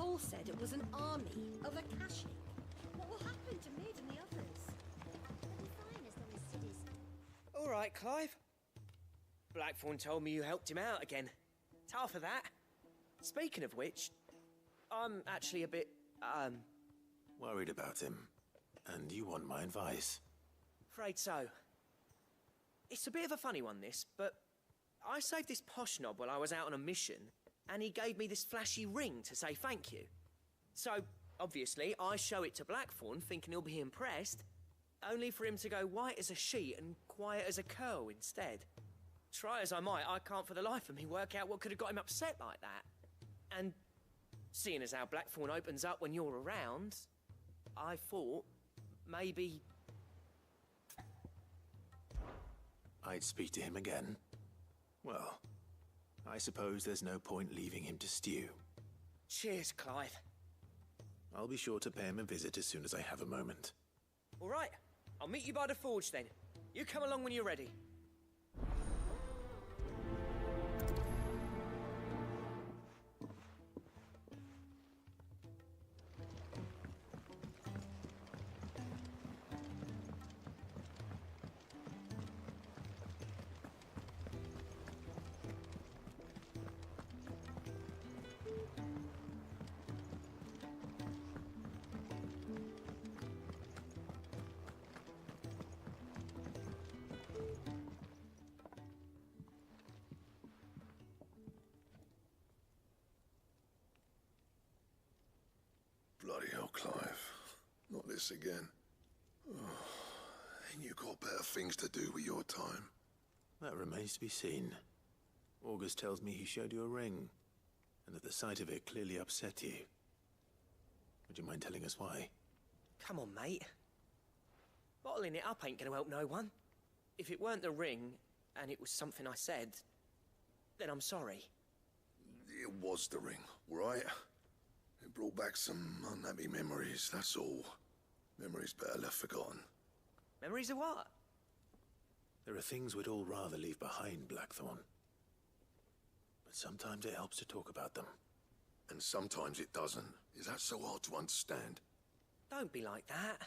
Cole said it was an army of Akashi. What will happen to Mid and the others? They'll be fine as long as Sid is... All right, Clive. Blackthorn told me you helped him out again. It's half of that. Speaking of which, I'm actually a bit, Worried about him. And you want my advice? afraid so. It's a bit of a funny one, this, but I saved this posh knob while I was out on a mission, and he gave me this flashy ring to say thank you. So, obviously, I show it to Blackthorn, thinking he'll be impressed, only for him to go white as a sheet and quiet as a curl instead. Try as I might, I can't for the life of me work out what could have got him upset like that. And seeing as how Blackthorn opens up when you're around, I thought maybe... I'd speak to him again. Well, I suppose there's no point leaving him to stew. Cheers, Clive. I'll be sure to pay him a visit as soon as I have a moment. All right, I'll meet you by the forge then. You come along when you're ready. Bloody hell, Clive. Not this again. Oh, ain't you got better things to do with your time? That remains to be seen. August tells me he showed you a ring, and that the sight of it clearly upset you. Would you mind telling us why? Come on, mate. Bottling it up ain't gonna help no one. If it weren't the ring, and it was something I said, then I'm sorry. It was the ring, right? It brought back some unhappy memories, that's all. Memories better left forgotten. Memories of what? There are things we'd all rather leave behind, Blackthorn. But sometimes it helps to talk about them. And sometimes it doesn't. Is that so hard to understand? Don't be like that.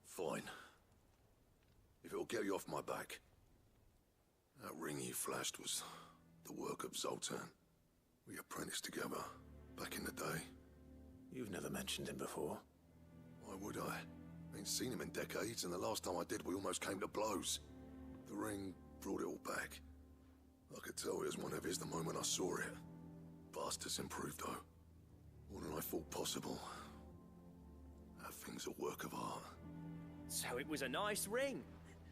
Fine. If it'll get you off my back. That ring you flashed was the work of Zoltan. We apprenticed together, back in the day. You've never mentioned him before. Why would I? Ain't seen him in decades, and the last time I did, we almost came to blows. The ring brought it all back. I could tell it was one of his the moment I saw it. Bastard's improved, though. More than I thought possible. That thing's a work of art. So it was a nice ring.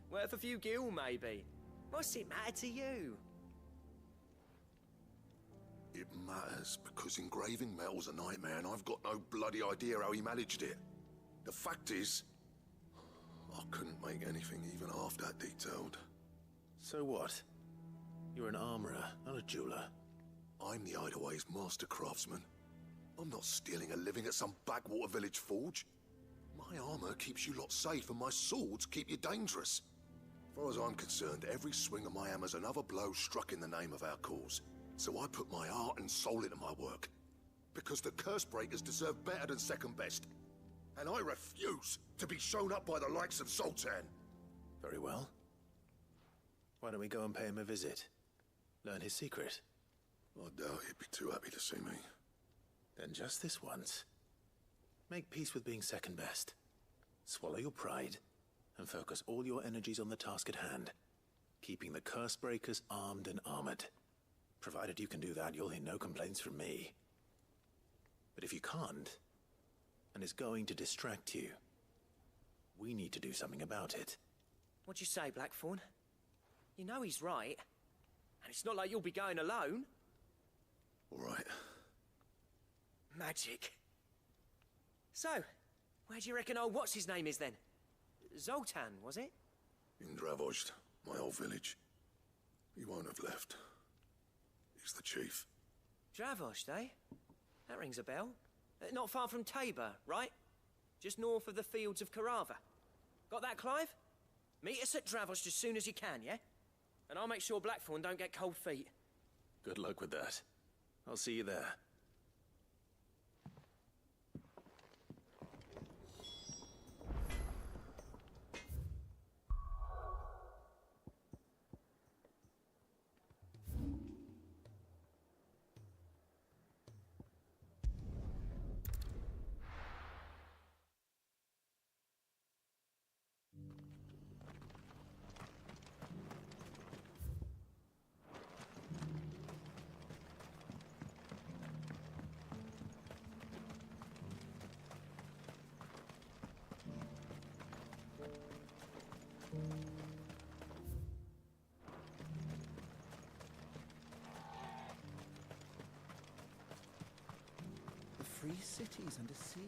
Worth a few gil, maybe. What's it matter to you? It matters because engraving metal's a nightmare, and I've got no bloody idea how he managed it. The fact is, I couldn't make anything even half that detailed. So what? You're an armorer, not a jeweler. I'm the Idaway's master craftsman. I'm not stealing a living at some backwater village forge. My armor keeps you lot safe, and my swords keep you dangerous. As far as I'm concerned, every swing of my hammer's another blow struck in the name of our cause. So I put my heart and soul into my work. Because the curse breakers deserve better than second best. And I refuse to be shown up by the likes of Zoltan. Very well. Why don't we go and pay him a visit? Learn his secret. I doubt he'd be too happy to see me. Then just this once. Make peace with being second best. Swallow your pride, and focus all your energies on the task at hand. Keeping the curse breakers armed and armored. Provided you can do that, you'll hear no complaints from me. But if you can't, and it's going to distract you, we need to do something about it. What'd you say, Blackthorn? You know he's right. And it's not like you'll be going alone. All right. Magic. So, where do you reckon old what's-his-name is then? Zoltan, was it? In Dravozd, my old village. He won't have left. He's the chief. Dravozd, eh? That rings a bell. Not far from Tabor, right? Just north of the fields of Karava. Got that, Clive? Meet us at Dravozd as soon as you can, yeah? And I'll make sure Blackthorn don't get cold feet. Good luck with that. I'll see you there. 3 cities under siege.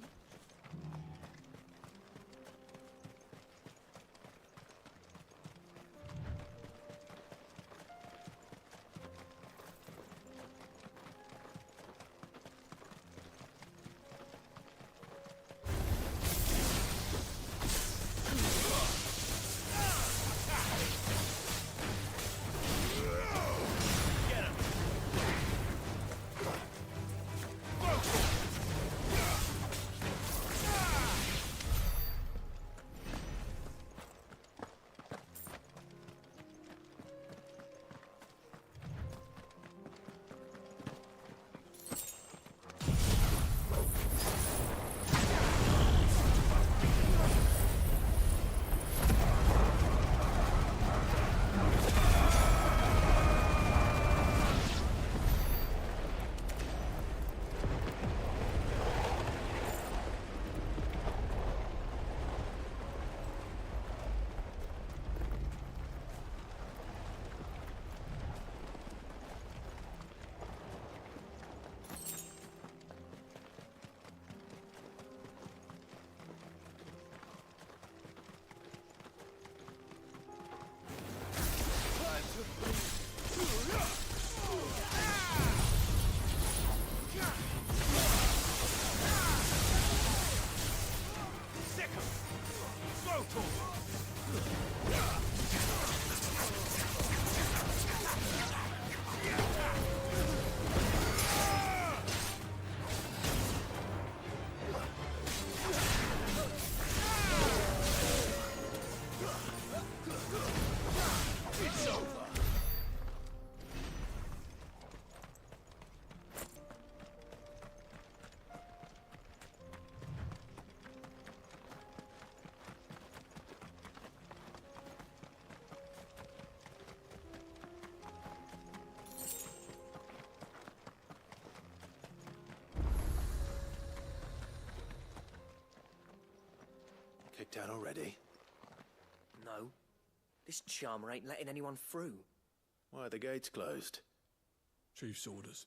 Kicked out already? No. This charmer ain't letting anyone through. Why are the gates closed? Chief's orders.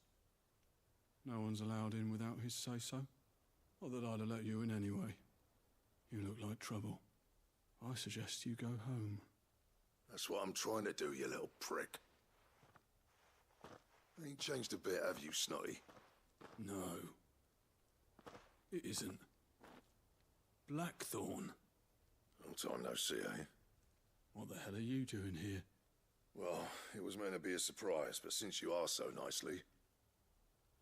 No one's allowed in without his say-so. Not that I'd have let you in anyway. You look like trouble. I suggest you go home. That's what I'm trying to do, you little prick. Ain't changed a bit, have you, Snotty? No. It isn't. Blackthorn. Long time no see, eh? What the hell are you doing here? Well, it was meant to be a surprise, but since you are so nicely,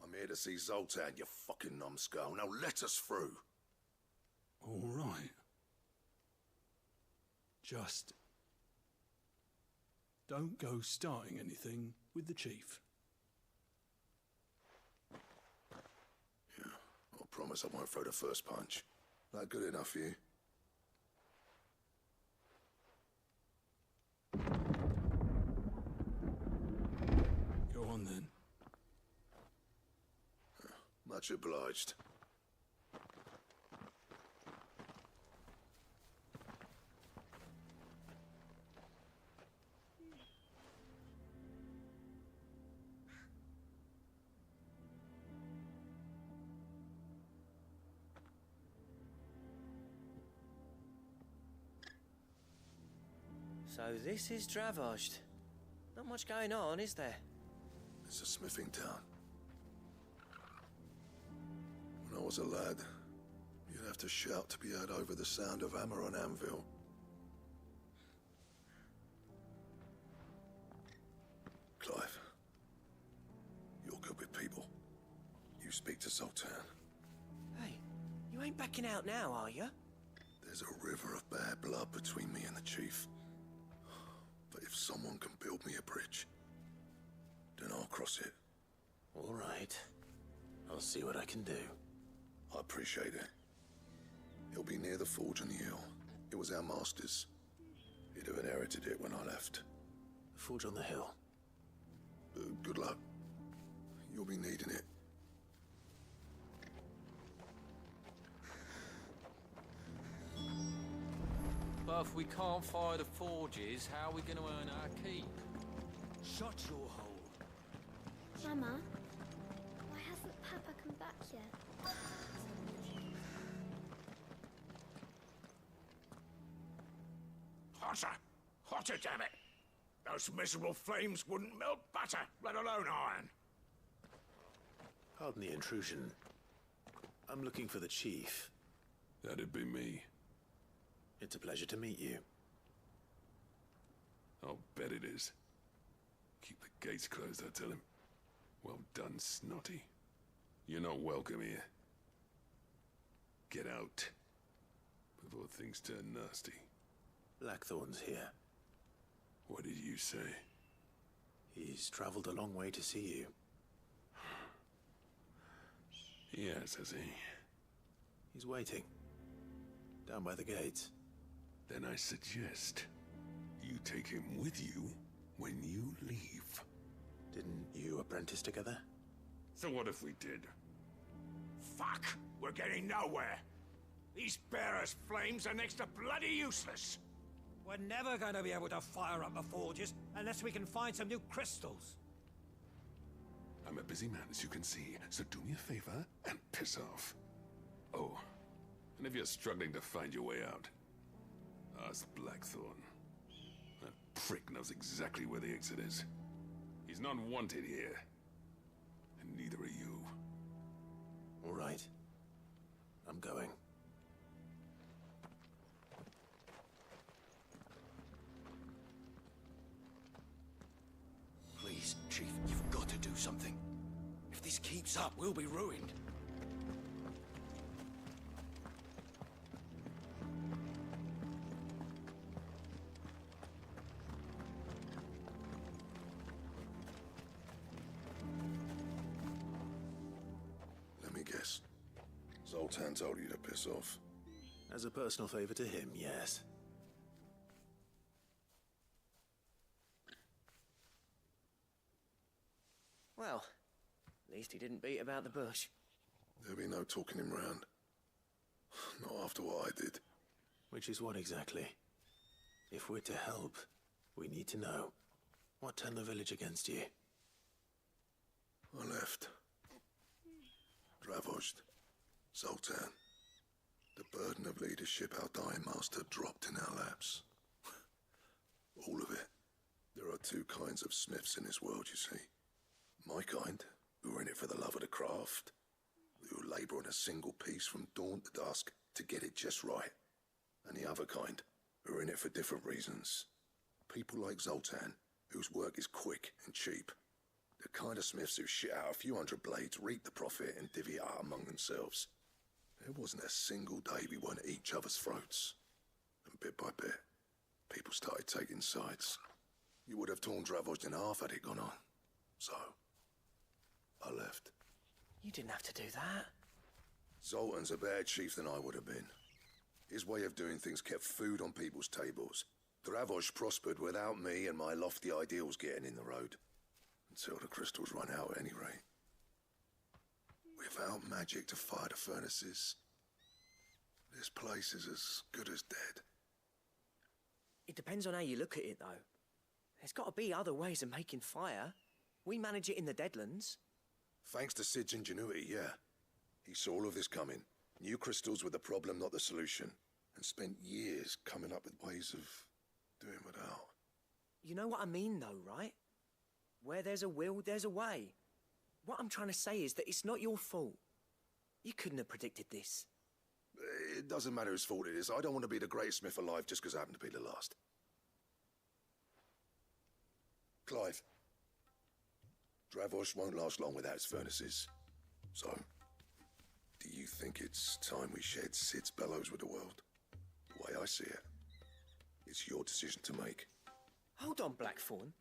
I'm here to see Zoltan, you fucking numbskull. Now let us through. All right. Just don't go starting anything with the chief. Yeah, I promise I won't throw the first punch. That good enough for you? Go on then. Much obliged. So this is Dravosht. Not much going on, is there? It's a smithing town. When I was a lad, you'd have to shout to be heard over the sound of hammer on anvil. Clive, you're good with people. You speak to Zoltan. Hey, you ain't backing out now, are you? There's a river of bad blood between me and the chief. But if someone can build me a bridge, then I'll cross it. All right. I'll see what I can do. I appreciate it. It'll be near the forge on the hill. It was our master's. He'd have inherited it when I left. The forge on the hill. Good luck. You'll be needing it. But if we can't fire the forges, how are we going to earn our keep? Shut your hole. Mama, why hasn't Papa come back yet? hotter. Hotter, damn it. Those miserable flames wouldn't melt butter, let alone iron. Pardon the intrusion. I'm looking for the chief. That'd be me. It's a pleasure to meet you. I'll bet it is. Keep the gates closed, I tell him. Well done, Snotty. You're not welcome here. Get out. Before things turn nasty. Blackthorn's here. What did you say? He's traveled a long way to see you. Yes, has he? He's waiting. Down by the gates. Then I suggest you take him with you when you leave. Didn't you apprentice together? So what if we did? Fuck! We're getting nowhere. These bearers' flames are next to bloody useless. We're never going to be able to fire up the forges unless we can find some new crystals. I'm a busy man, as you can see, so do me a favor and piss off. Oh, and if you're struggling to find your way out, ask Blackthorn. That prick knows exactly where the exit is. He's not wanted here. And neither are you. All right. I'm going. Please, Chief, you've got to do something. If this keeps up, we'll be ruined. Let me guess. Zoltan told you to piss off. As a personal favor to him, yes. Well, at least he didn't beat about the bush. There'll be no talking him round. Not after what I did. Which is what exactly? If we're to help, we need to know. What turned the village against you? I left. Dravozd. Zoltan. The burden of leadership our dying master dropped in our laps. All of it. There are two kinds of smiths in this world, you see. My kind, who are in it for the love of the craft, who labour on a single piece from dawn to dusk to get it just right. And the other kind, who are in it for different reasons. People like Zoltan, whose work is quick and cheap. The kind of smiths who shit out a few hundred blades, reap the profit, and divvy it out among themselves. There wasn't a single day we weren't at each other's throats. And bit by bit, people started taking sides. You would have torn Dravozd in half had it gone on. So, I left. You didn't have to do that. Zoltan's a better chief than I would have been. His way of doing things kept food on people's tables. Dravozd prospered without me and my lofty ideals getting in the road. Until the crystals run out at any rate. Without magic to fire the furnaces, this place is as good as dead. It depends on how you look at it, though. There's got to be other ways of making fire. We manage it in the Deadlands. Thanks to Sid's ingenuity, yeah. He saw all of this coming. Knew crystals were the problem, not the solution. And spent years coming up with ways of doing without. You know what I mean, though, right? Where there's a will, there's a way. What I'm trying to say is that it's not your fault. You couldn't have predicted this. It doesn't matter whose fault it is. I don't want to be the greatest smith alive just because I happen to be the last. Clive. Dravozd won't last long without its furnaces. So, do you think it's time we shared Sid's bellows with the world? The way I see it, it's your decision to make. Hold on, Blackthorn.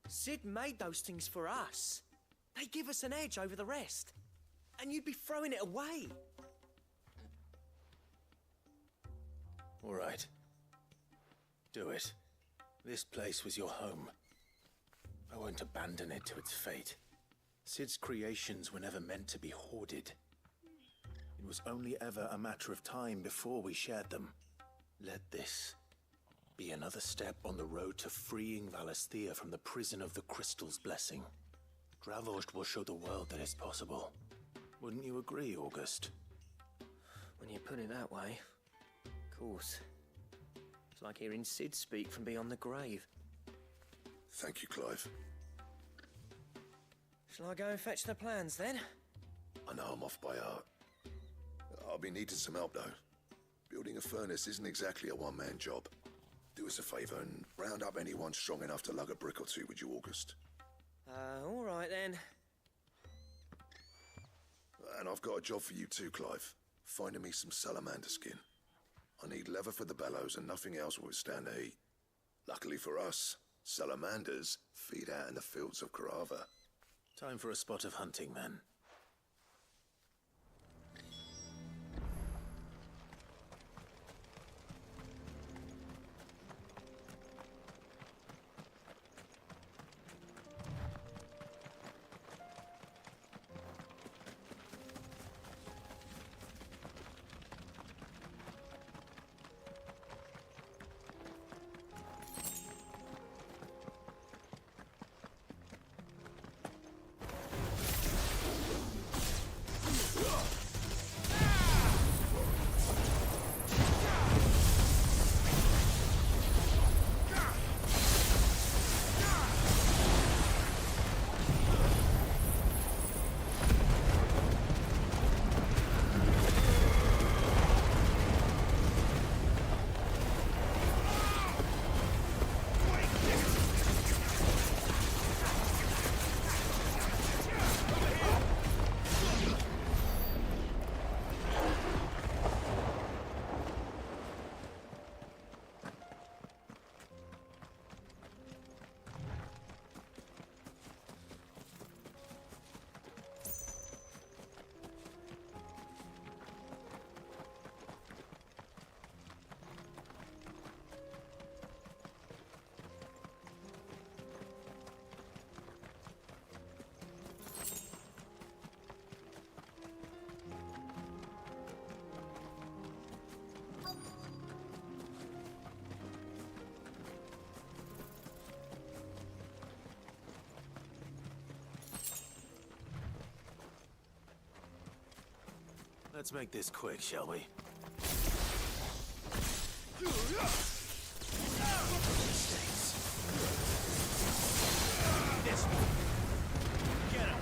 Sid made those things for us. They give us an edge over the rest. And you'd be throwing it away. All right. Do it. This place was your home. I won't abandon it to its fate. Sid's creations were never meant to be hoarded. It was only ever a matter of time before we shared them. Let this be another step on the road to freeing Valisthea from the prison of the Crystal's blessing. Dravozd will show the world that it's possible. Wouldn't you agree, August? When you put it that way, of course. It's like hearing Sid speak from beyond the grave. Thank you, Clive. Shall I go and fetch the plans, then? I know I'm off by heart. I'll be needing some help, though. Building a furnace isn't exactly a one-man job. Do us a favour and round up anyone strong enough to lug a brick or two with you, August. All right, then. And I've got a job for you too, Clive. Finding me some salamander skin. I need leather for the bellows and nothing else will withstand the heat. Luckily for us, salamanders feed out in the fields of Carava. Time for a spot of hunting, then. Let's make this quick, shall we? This one. Get him.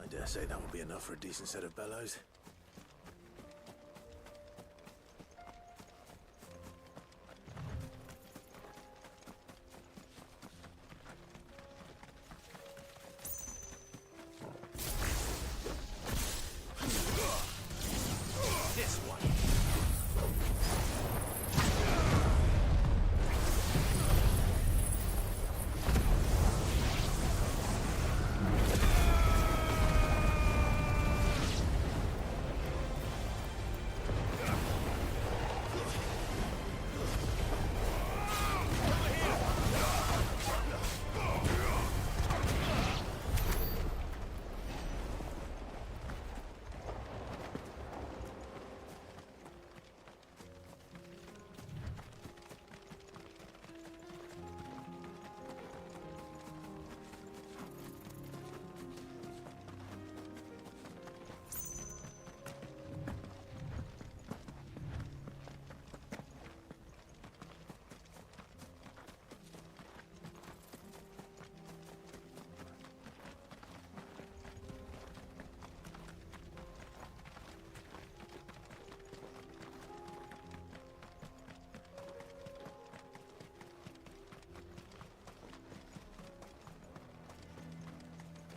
I dare say that will be enough for a decent set of bellows. This one.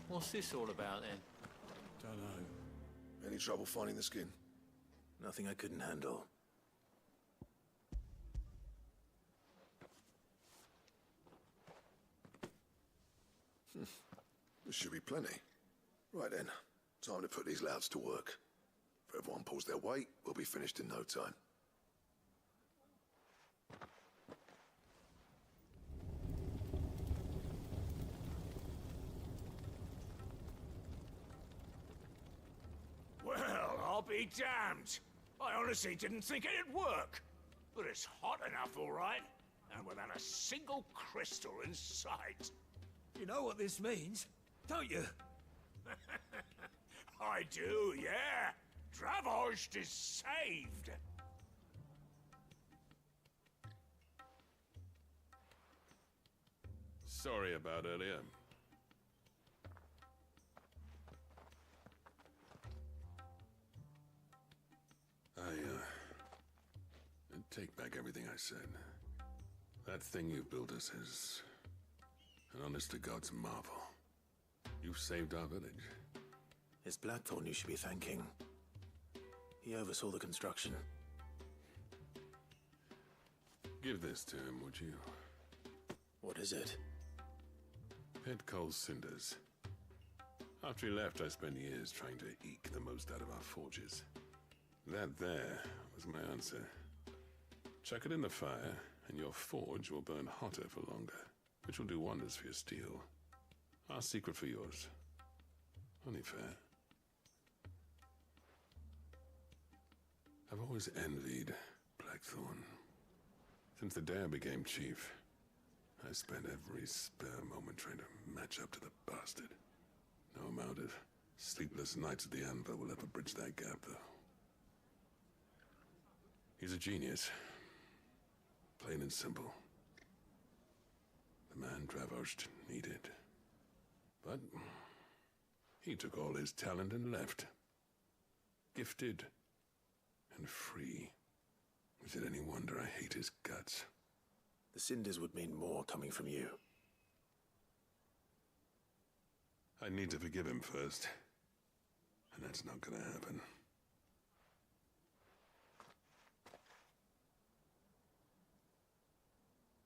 What's this all about then? Don't know. Any trouble finding the skin? Nothing I couldn't handle. There should be plenty. Right then, time to put these louts to work. If everyone pulls their weight, we'll be finished in no time. be damned! I honestly didn't think it'd work. But it's hot enough, all right. And without a single crystal in sight. You know what this means, don't you? I do, yeah. Dravost is saved. Sorry about earlier. I take back everything I said. That thing you built us is an honest-to-God's marvel. You've saved our village. It's Blackthorn you should be thanking. He oversaw the construction. Give this to him, would you? What is it? Pit coal cinders. After he left, I spent years trying to eke the most out of our forges. That there was my answer. Chuck it in the fire, and your forge will burn hotter for longer, which will do wonders for your steel. Our secret for yours. Only fair. I've always envied Blackthorn. Since the day I became chief, I spent every spare moment trying to match up to the bastard. No amount of sleepless nights at the Anvil will ever bridge that gap, though. He's a genius. Plain and simple. The man Dravost needed. But he took all his talent and left. Gifted and free. Is it any wonder I hate his guts? The cinders would mean more coming from you. I need to forgive him first. And that's not gonna happen.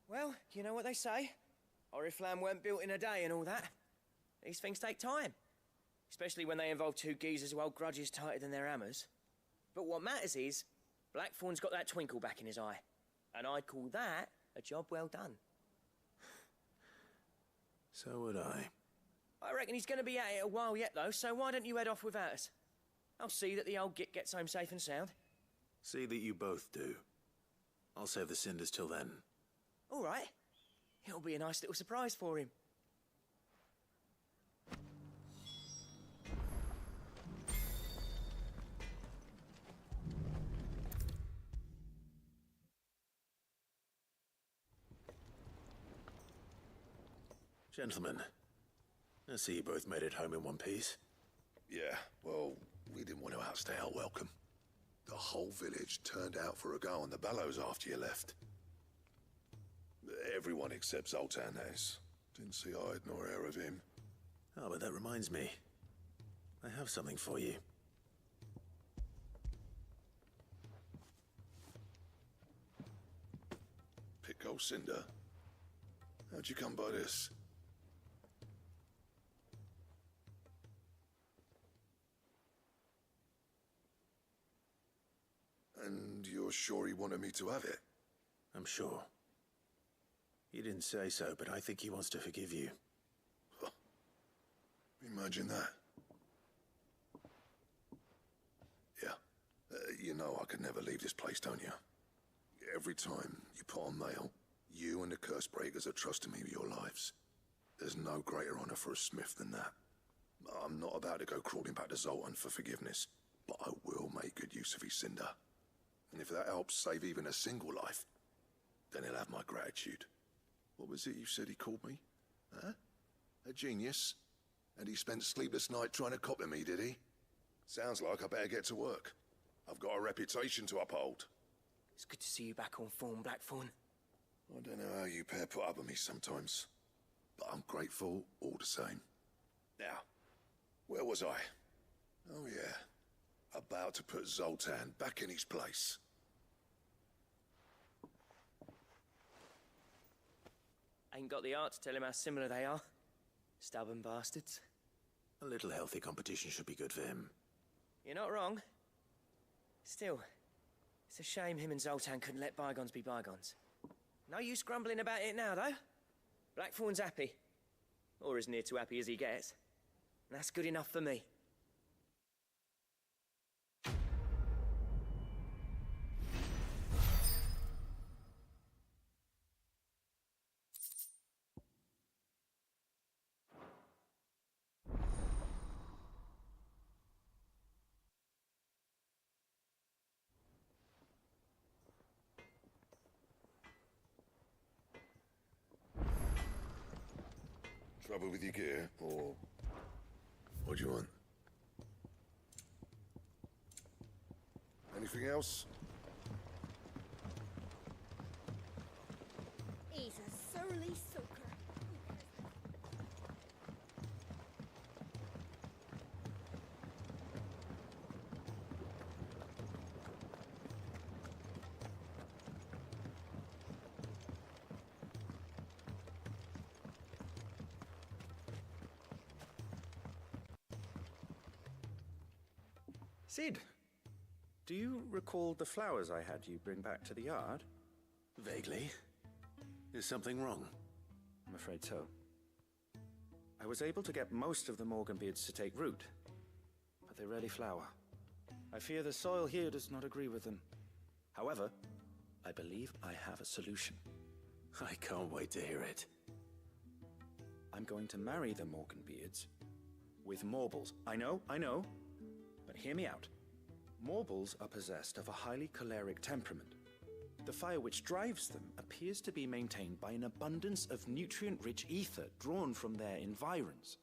Well, you know what they say. Oriflamme weren't built in a day and all that. These things take time. Especially when they involve two geezers who hold grudges tighter than their hammers. But what matters is, Blackthorn's got that twinkle back in his eye. And I'd call that a job well done. So would I. I reckon he's going to be at it a while yet, though, so why don't you head off without us? I'll see that the old git gets home safe and sound. See that you both do. I'll save the cinders till then. All right. It'll be a nice little surprise for him. Gentlemen, I see you both made it home in one piece. Yeah, well, we didn't want to outstay our welcome. The whole village turned out for a go on the bellows after you left. Everyone except Zoltan has. Didn't see hide nor hair of him. Oh, but that reminds me. I have something for you. Pico Cinder? How'd you come by this? And you're sure he wanted me to have it? I'm sure. He didn't say so, but I think he wants to forgive you. Huh. Imagine that. Yeah. You know I could never leave this place, don't you? Every time you put on mail, you and the curse breakers are trusting me with your lives. There's no greater honor for a smith than that. I'm not about to go crawling back to Zoltan for forgiveness, but I will make good use of his cinder. And if that helps save even a single life, then he'll have my gratitude. What was it you said he called me? Huh? A genius? And he spent sleepless night trying to copy me, did he? Sounds like I better get to work. I've got a reputation to uphold. It's good to see you back on form, Blackthorn. I don't know how you pair put up with me sometimes, but I'm grateful all the same. Now, where was I? Oh yeah, about to put Zoltan back in his place. Ain't got the art to tell him how similar they are. Stubborn bastards. A little healthy competition should be good for him. You're not wrong. Still, it's a shame him and Zoltan couldn't let bygones be bygones. No use grumbling about it now, though. Blackthorn's happy. Or as near to happy as he gets. And that's good enough for me. Trouble with your gear, or what do you want? Anything else? He's a surly soaker. Sid, do you recall the flowers I had you bring back to the yard? Vaguely. Is something wrong? I'm afraid so. I was able to get most of the Morganbeards to take root, but they rarely flower. I fear the soil here does not agree with them. However, I believe I have a solution. I can't wait to hear it. I'm going to marry the Morganbeards with Morbles. I know, but hear me out. Morbles are possessed of a highly choleric temperament. The fire which drives them appears to be maintained by an abundance of nutrient-rich ether drawn from their environs.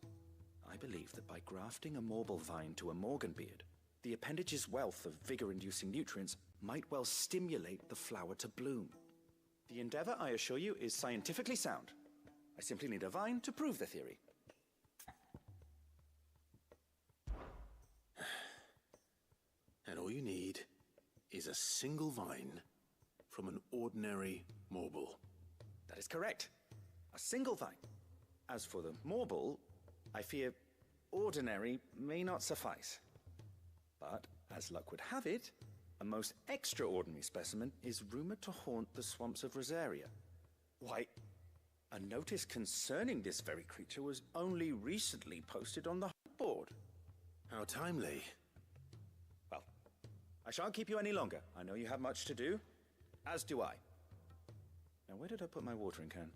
I believe that by grafting a Morble vine to a Morganbeard, the appendage's wealth of vigor-inducing nutrients might well stimulate the flower to bloom. The endeavor, I assure you, is scientifically sound. I simply need a vine to prove the theory. And all you need is a single vine from an ordinary Morble. That is correct. A single vine. As for the Morble, I fear ordinary may not suffice. But, as luck would have it, a most extraordinary specimen is rumored to haunt the swamps of Rosaria. Why, a notice concerning this very creature was only recently posted on the board. How timely. Well, I shan't keep you any longer. I know you have much to do, as do I. Now, where did I put my watering can?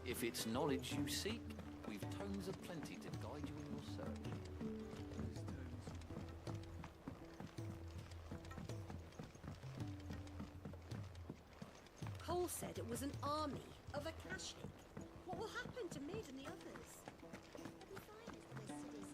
If it's knowledge you seek, we've tomes of plenty to guide you in your search. Cole said it was an army of Akashic. What will happen to Mid and the others? They'll be fine as long as Sid is.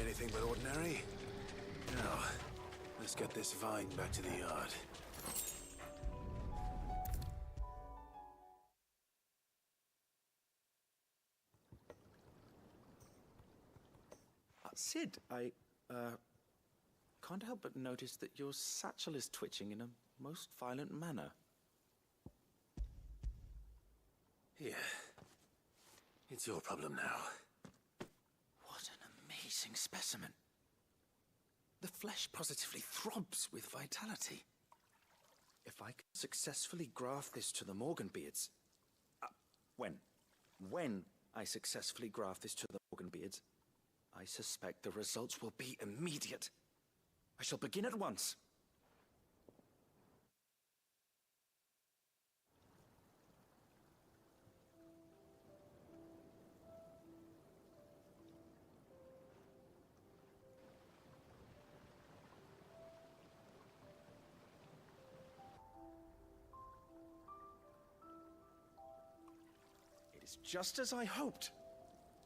anything but ordinary. Now, let's get this vine back to the yard. Sid, I can't help but notice that your satchel is twitching in a most violent manner. Here. It's your problem now. What an amazing specimen. The flesh positively throbs with vitality. If I can successfully graft this to the Morganbeards... When I successfully graft this to the Morganbeards, I suspect the results will be immediate. I shall begin at once. It is just as I hoped.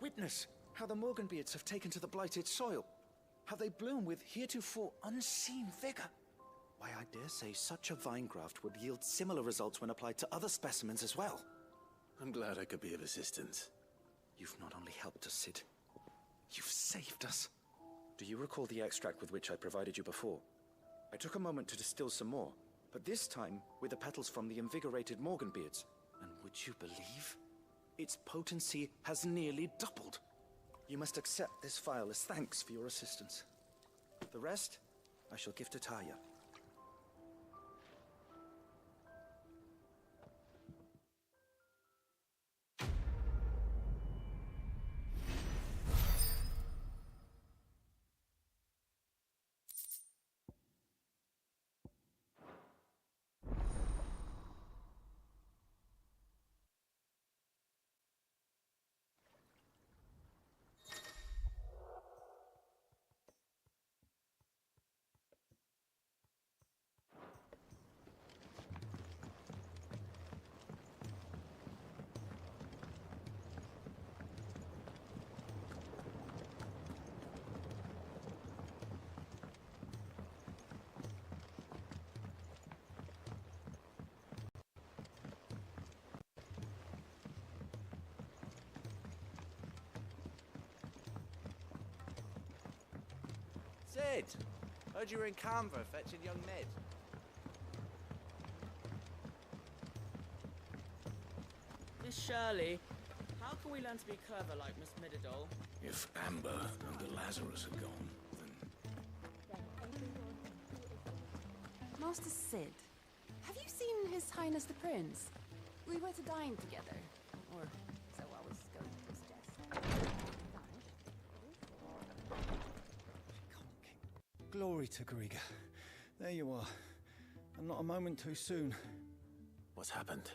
Witness how the Morganbeards have taken to the blighted soil. How they bloom with heretofore unseen vigor. Why, I dare say such a vine graft would yield similar results when applied to other specimens as well. I'm glad I could be of assistance. You've not only helped us, Sid, you've saved us. Do you recall the extract with which I provided you before? I took a moment to distill some more, but this time with the petals from the invigorated Morganbeards. And would you believe? Its potency has nearly doubled. You must accept this vial as thanks for your assistance. The rest, I shall give to Taya. Sid! Heard you were in Canva fetching young Ned. Miss Shirley, how can we learn to be clever like Miss Mididol? If Amber and the Lazarus are gone, then... Master Sid, have you seen His Highness the Prince? We were to dine together, or so I was going to suggest. Glory to Griga. There you are. And not a moment too soon. What's happened?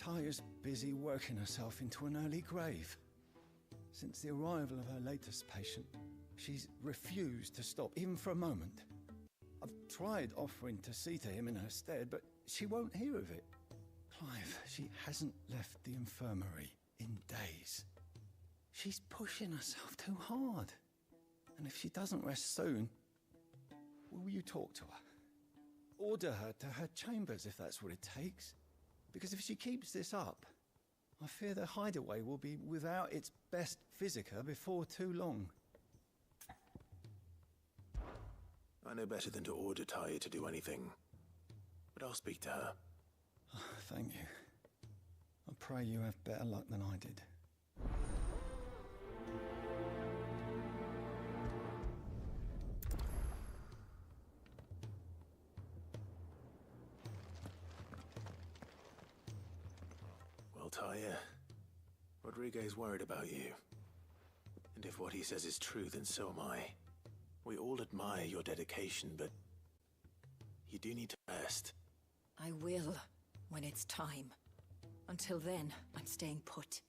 Taya's busy working herself into an early grave. Since the arrival of her latest patient, she's refused to stop, even for a moment. I've tried offering to see to him in her stead, but she won't hear of it. Clive, she hasn't left the infirmary in days. She's pushing herself too hard. And if she doesn't rest soon, will you talk to her? Order her to her chambers if that's what it takes. Because if she keeps this up, I fear the hideaway will be without its best physica before too long. I know better than to order Taya to do anything. But I'll speak to her. Thank you. I pray you have better luck than I did. Well, Taya, Rodriguez worried about you. And if what he says is true, then so am I. We all admire your dedication, but you do need to rest. I will, when it's time. Until then, I'm staying put.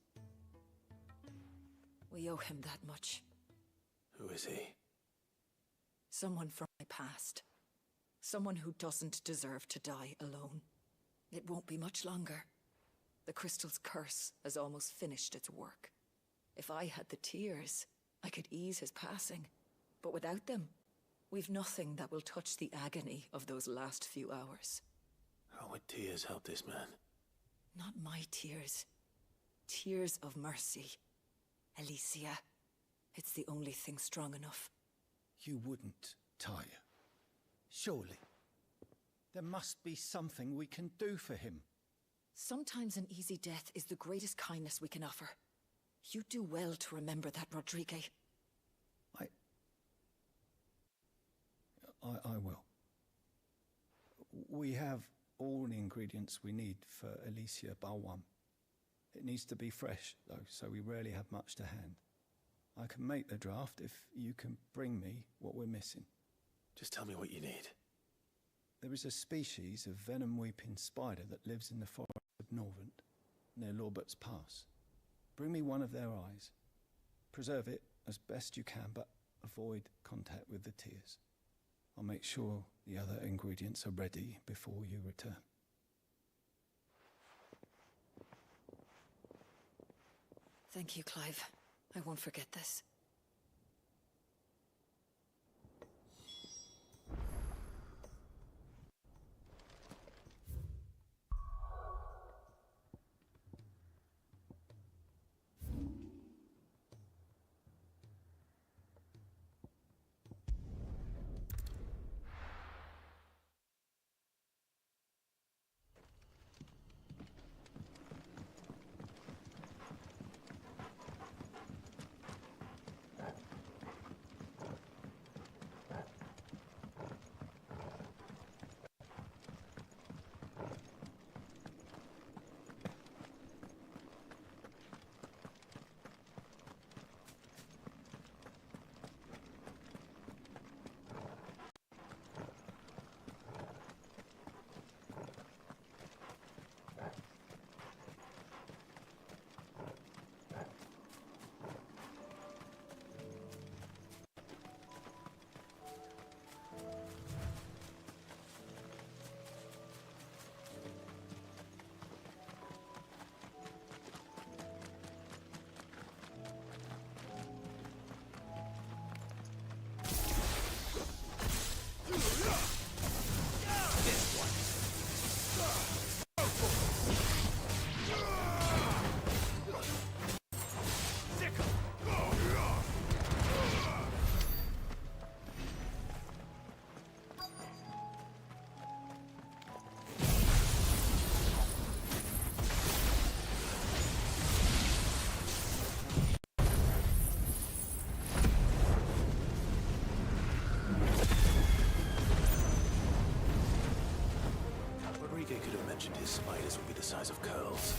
We owe him that much. Who is he? Someone from my past. Someone who doesn't deserve to die alone. It won't be much longer. The crystal's curse has almost finished its work. If I had the tears, I could ease his passing. But without them, we've nothing that will touch the agony of those last few hours. How would tears help this man? Not my tears. Tears of mercy. Alicia. It's the only thing strong enough. You wouldn't, Taya. Surely. There must be something we can do for him. Sometimes an easy death is the greatest kindness we can offer. You do well to remember that, Rodrigue. I will. We have all the ingredients we need for Alicia Balwam. It needs to be fresh, though, so we rarely have much to hand. I can make the draft if you can bring me what we're missing. Just tell me what you need. There is a species of venom-weeping spider that lives in the forest of Norvent, near Lorbert's Pass. Bring me one of their eyes. Preserve it as best you can, but avoid contact with the tears. I'll make sure the other ingredients are ready before you return. Thank you, Clive. I won't forget this. Could have mentioned his spiders would be the size of curls.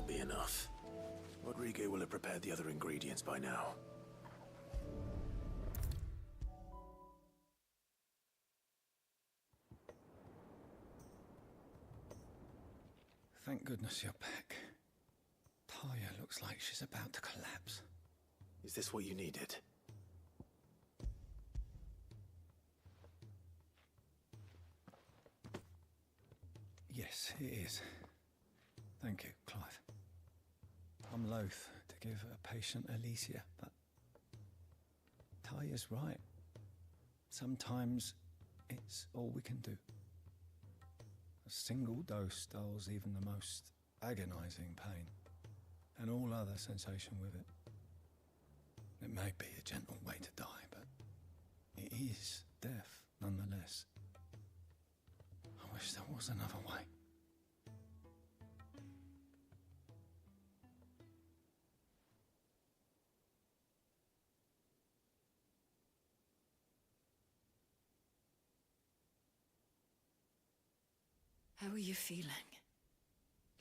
Be enough. Rodrigue will have prepared the other ingredients by now. Thank goodness you're back. Taya looks like she's about to collapse. Is this what you needed? Yes, it is. Thank you, Clive. I'm loath to give a patient Alicia, but Taya's right. Sometimes it's all we can do. A single dose dulls even the most agonizing pain, and all other sensation with it. It may be a gentle way to die, but it is death nonetheless. I wish there was another way. How are you feeling?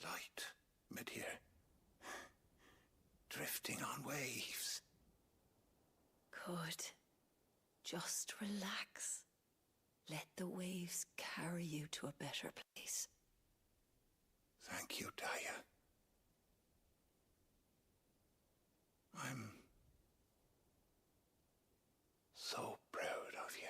Light, mid-here. Drifting on waves. Good. Just relax. Let the waves carry you to a better place. Thank you, Daya. I'm so proud of you.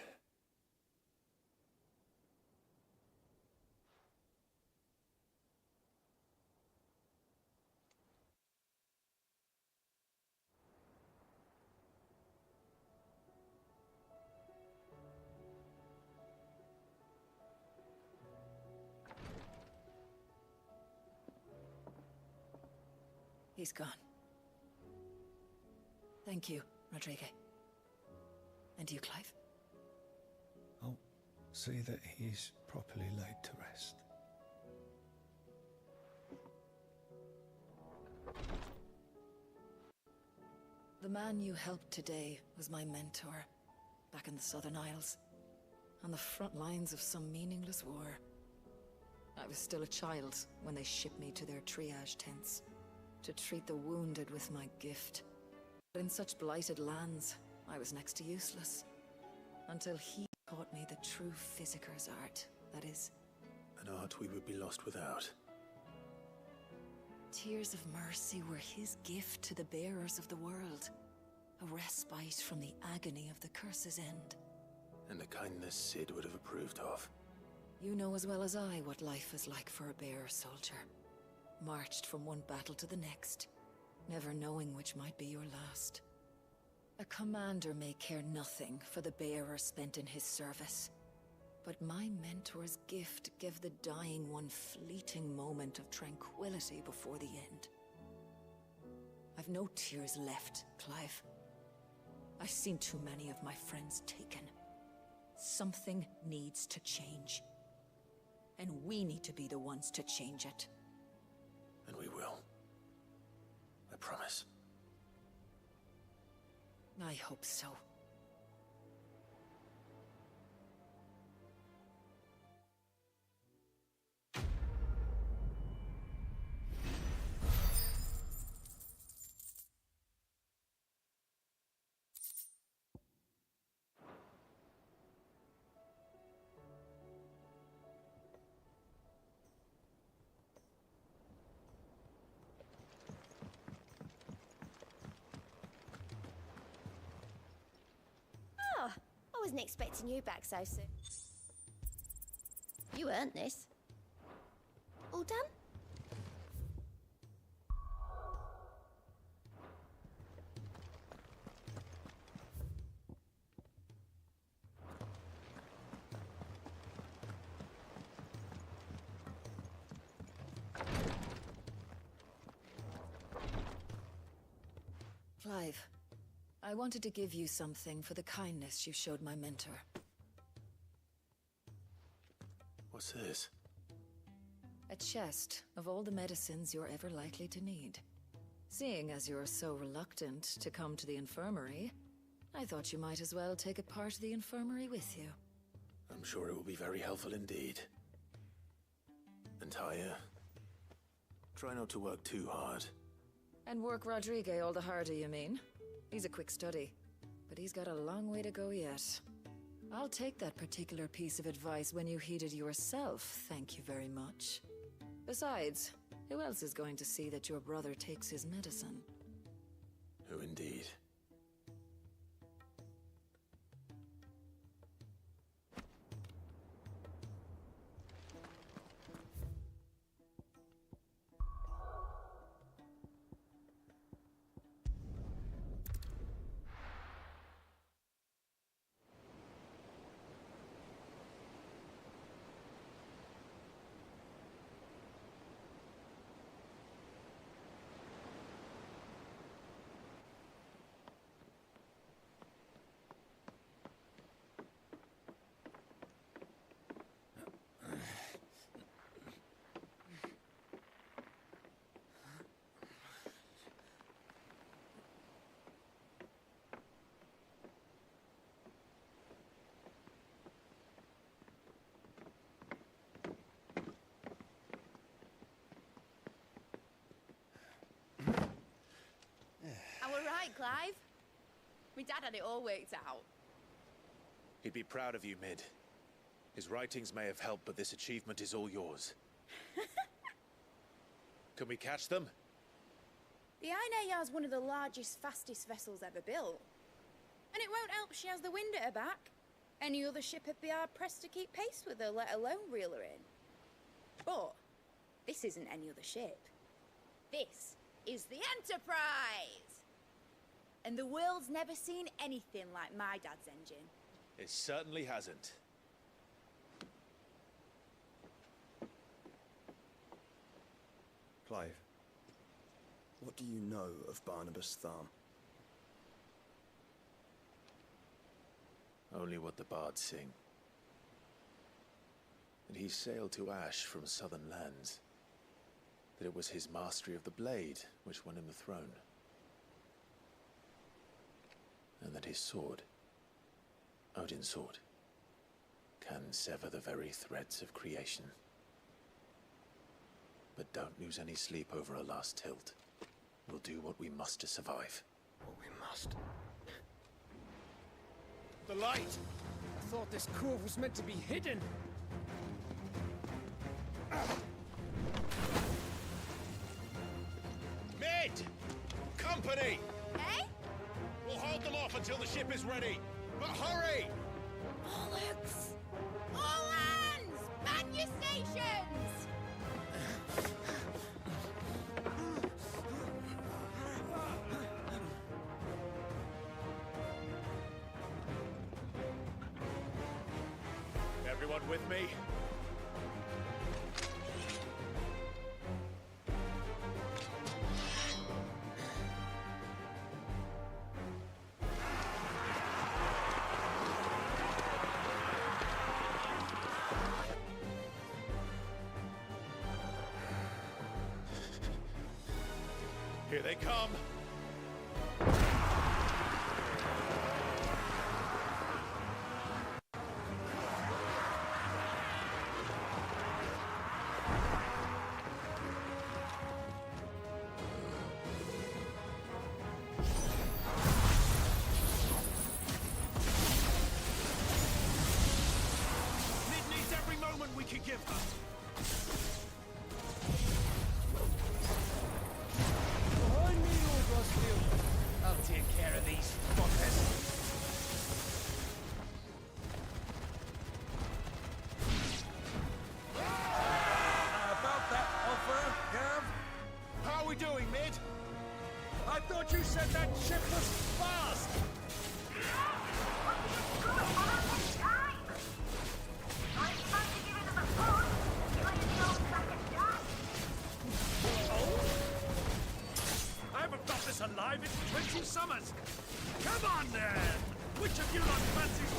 He's gone. Thank you, Rodrigue. And you, Clive? I'll see that he's properly laid to rest. The man you helped today was my mentor, back in the Southern Isles, on the front lines of some meaningless war. I was still a child when they shipped me to their triage tents, to treat the wounded with my gift. But in such blighted lands, I was next to useless. Until he taught me the true physicker's art, that is. An art we would be lost without. Tears of mercy were his gift to the bearers of the world. A respite from the agony of the curse's end. And a kindness Sid would have approved of. You know as well as I what life is like for a bearer soldier. Marched from one battle to the next, never knowing which might be your last. A commander may care nothing for the bearer spent in his service. But my mentor's gift gave the dying one fleeting moment of tranquility before the end. I've no tears left, Clive. I've seen too many of my friends taken. Something needs to change. And we need to be the ones to change it. And we will. I promise. I hope so. Oh, I wasn't expecting you back so soon. You earned this. All done? Clive, I wanted to give you something for the kindness you showed my mentor. What's this? A chest of all the medicines you're ever likely to need. Seeing as you're so reluctant to come to the infirmary, I thought you might as well take a part of the infirmary with you. I'm sure it will be very helpful indeed. And Taya, try not to work too hard. And work Rodrigue all the harder, you mean? He's a quick study, but he's got a long way to go yet. I'll take that particular piece of advice when you heed it yourself, thank you very much. Besides, who else is going to see that your brother takes his medicine? Who indeed? Clive. My dad had it all worked out. He'd be proud of you, Mid. His writings may have helped, but this achievement is all yours. Can we catch them? The Ainayar's one of the largest, fastest vessels ever built. And it won't help she has the wind at her back. Any other ship would be hard-pressed to keep pace with her, let alone reel her in. But this isn't any other ship. This is the Enterprise! And the world's never seen anything like my dad's engine. It certainly hasn't. Clive, what do you know of Barnabas Tharm? Only what the bards sing. That he sailed to Ash from southern lands. That it was his mastery of the blade which won him the throne. And that his sword, Odin's sword, can sever the very threads of creation. But don't lose any sleep over a last tilt. We'll do what we must to survive. What we must. The light! I thought this cove was meant to be hidden. Mid! Company! Eh? We'll hold them off until the ship is ready. But hurry! Bollocks! All hands! Man your stations! Everyone with me? Here they come. Mid needs every moment we can give her. Behind me, Lord Rosfield. I'll take care of these fuckers. About that offer, Gav? How are we doing, Mid? I thought you said that ship was fast! I haven't got this alive in 20 summers! Come on then! Which of you lot fancies...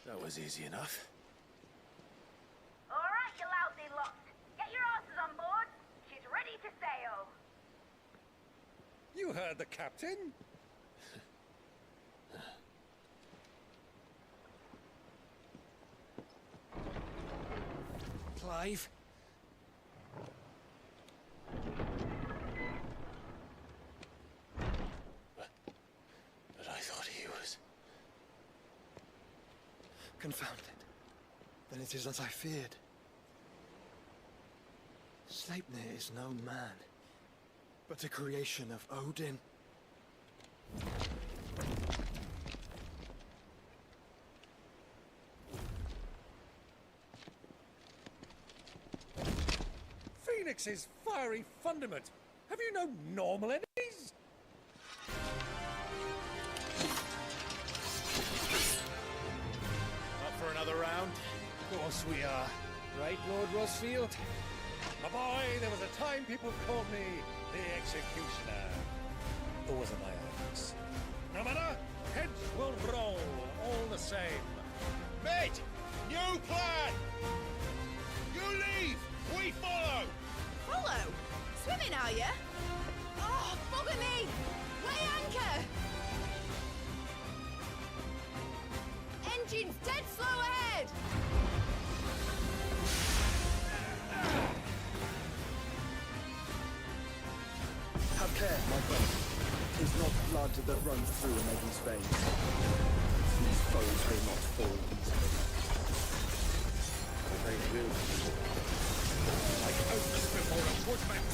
That was easy enough. All right, you lousy lot. Get your asses on board. She's ready to sail. You heard the captain? Clive. But I thought he was... Confounded. Then it is as I feared. Sleipnir is no man, but a creation of Odin. Phoenix's fiery fundament. Have you no normal enemies? Up for another round? Of course we are. Right, Lord Rosfield? My boy, there was a time people called me the Executioner. Or was it my Eikons? No matter, heads will roll all the same. Mate! New plan! You leave! We follow! Follow? Swimming, are you? Oh, bugger me! Weigh anchor! Engine's dead slow ahead! Have care, my friend. 'Tis not blood that runs through an Eddie's veins. These foes will not fall easily. But they will. Like oaks before a woodman.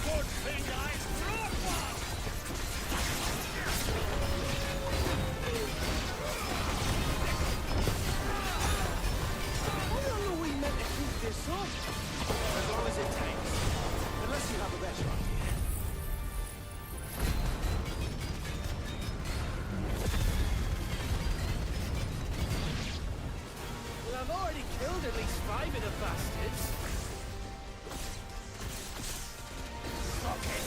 Good thing I brought one! How long are we meant to keep this up? As long as it takes. Unless you have a better idea. Well, I've already killed at least 5 of the bastards. Fuck it.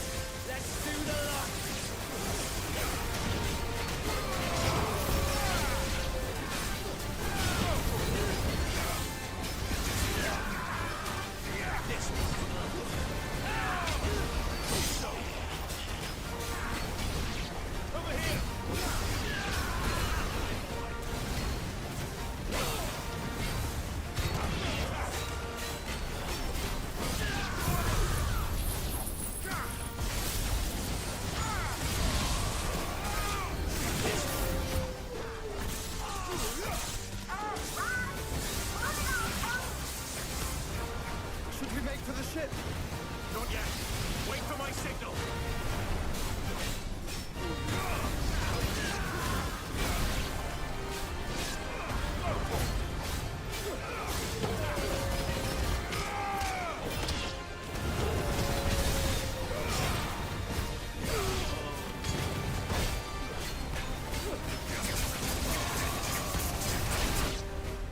Let's do the lot. Should we make for the ship? Not yet. Wait for my signal.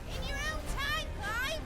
In your own time, Clive!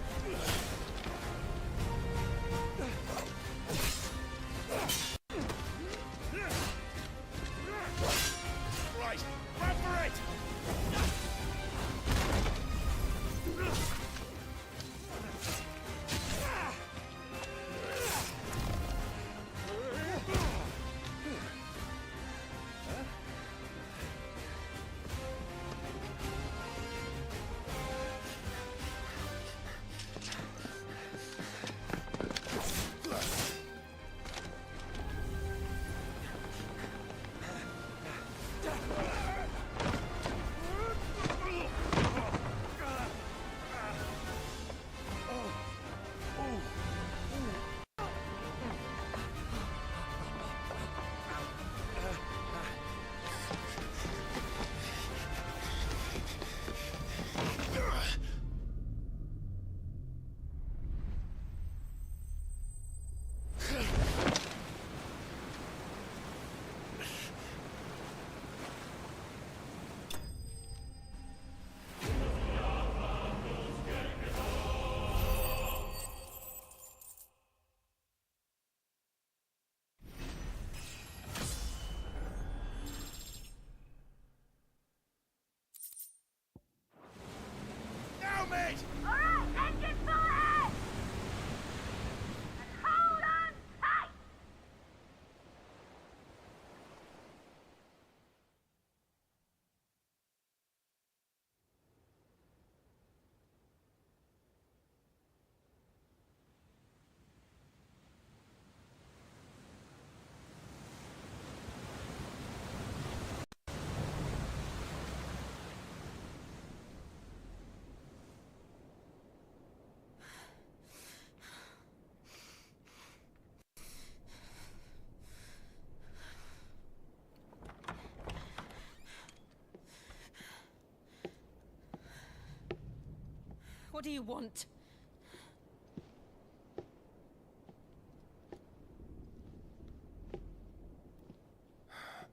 What do you want?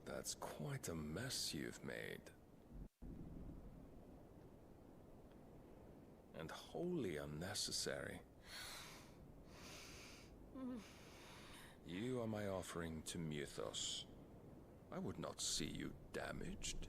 That's quite a mess you've made. And wholly unnecessary. You are my offering to Mythos. I would not see you damaged.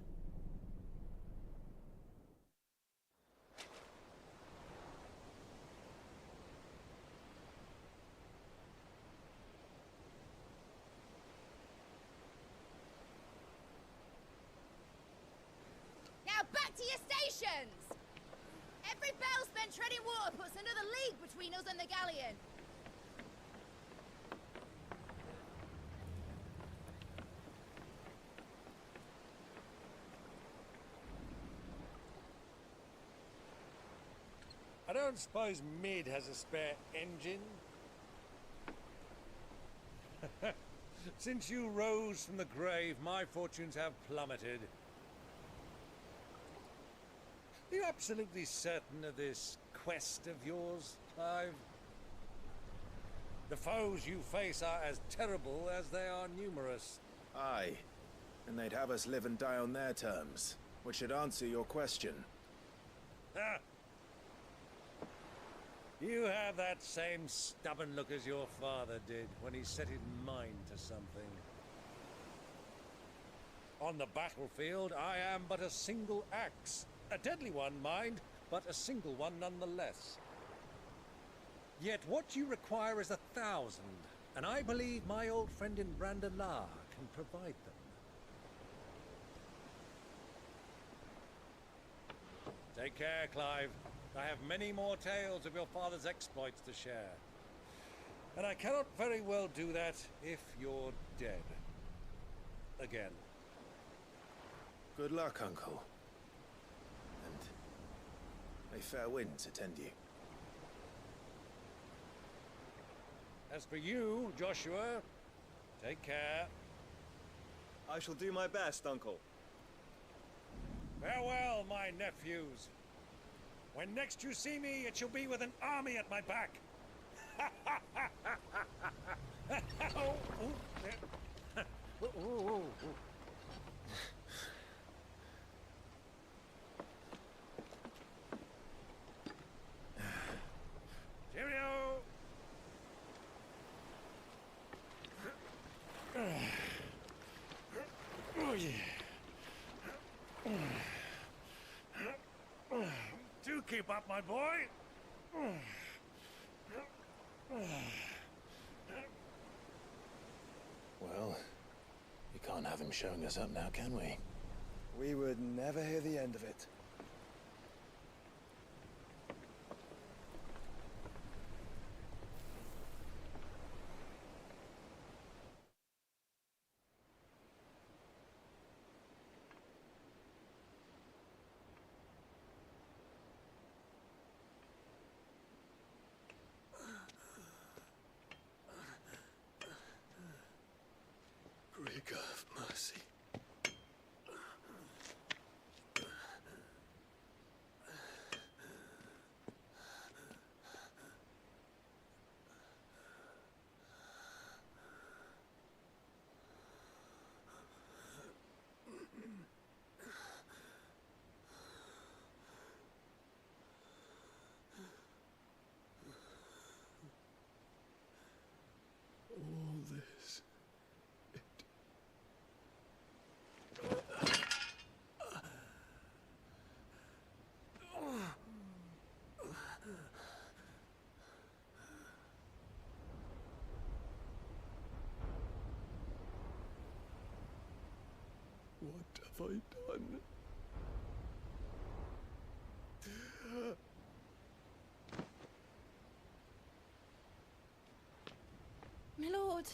Now back to your stations! Every bell spent treading water puts another league between us and the galleon. I don't suppose Mid has a spare engine? Since you rose from the grave, my fortunes have plummeted. Are you absolutely certain of this quest of yours, Clive? The foes you face are as terrible as they are numerous. Aye. And they'd have us live and die on their terms, which should answer your question. Ah. You have that same stubborn look as your father did when he set his mind to something. On the battlefield, I am but a single axe. A deadly one, mind, but a single one nonetheless. Yet what you require is 1,000, and I believe my old friend in Brandalar can provide them. Take care, Clive. I have many more tales of your father's exploits to share. And I cannot very well do that if you're dead. Again. Good luck, Uncle. And may fair winds attend you. As for you, Joshua, take care. I shall do my best, Uncle. Farewell, my nephews. When next you see me, it shall be with an army at my back. Cheerio! Oh, yeah. Do keep up, my boy. Well, we can't have him showing us up now, can we? We would never hear the end of it. Rig of mercy. All this. What have I done? My lord.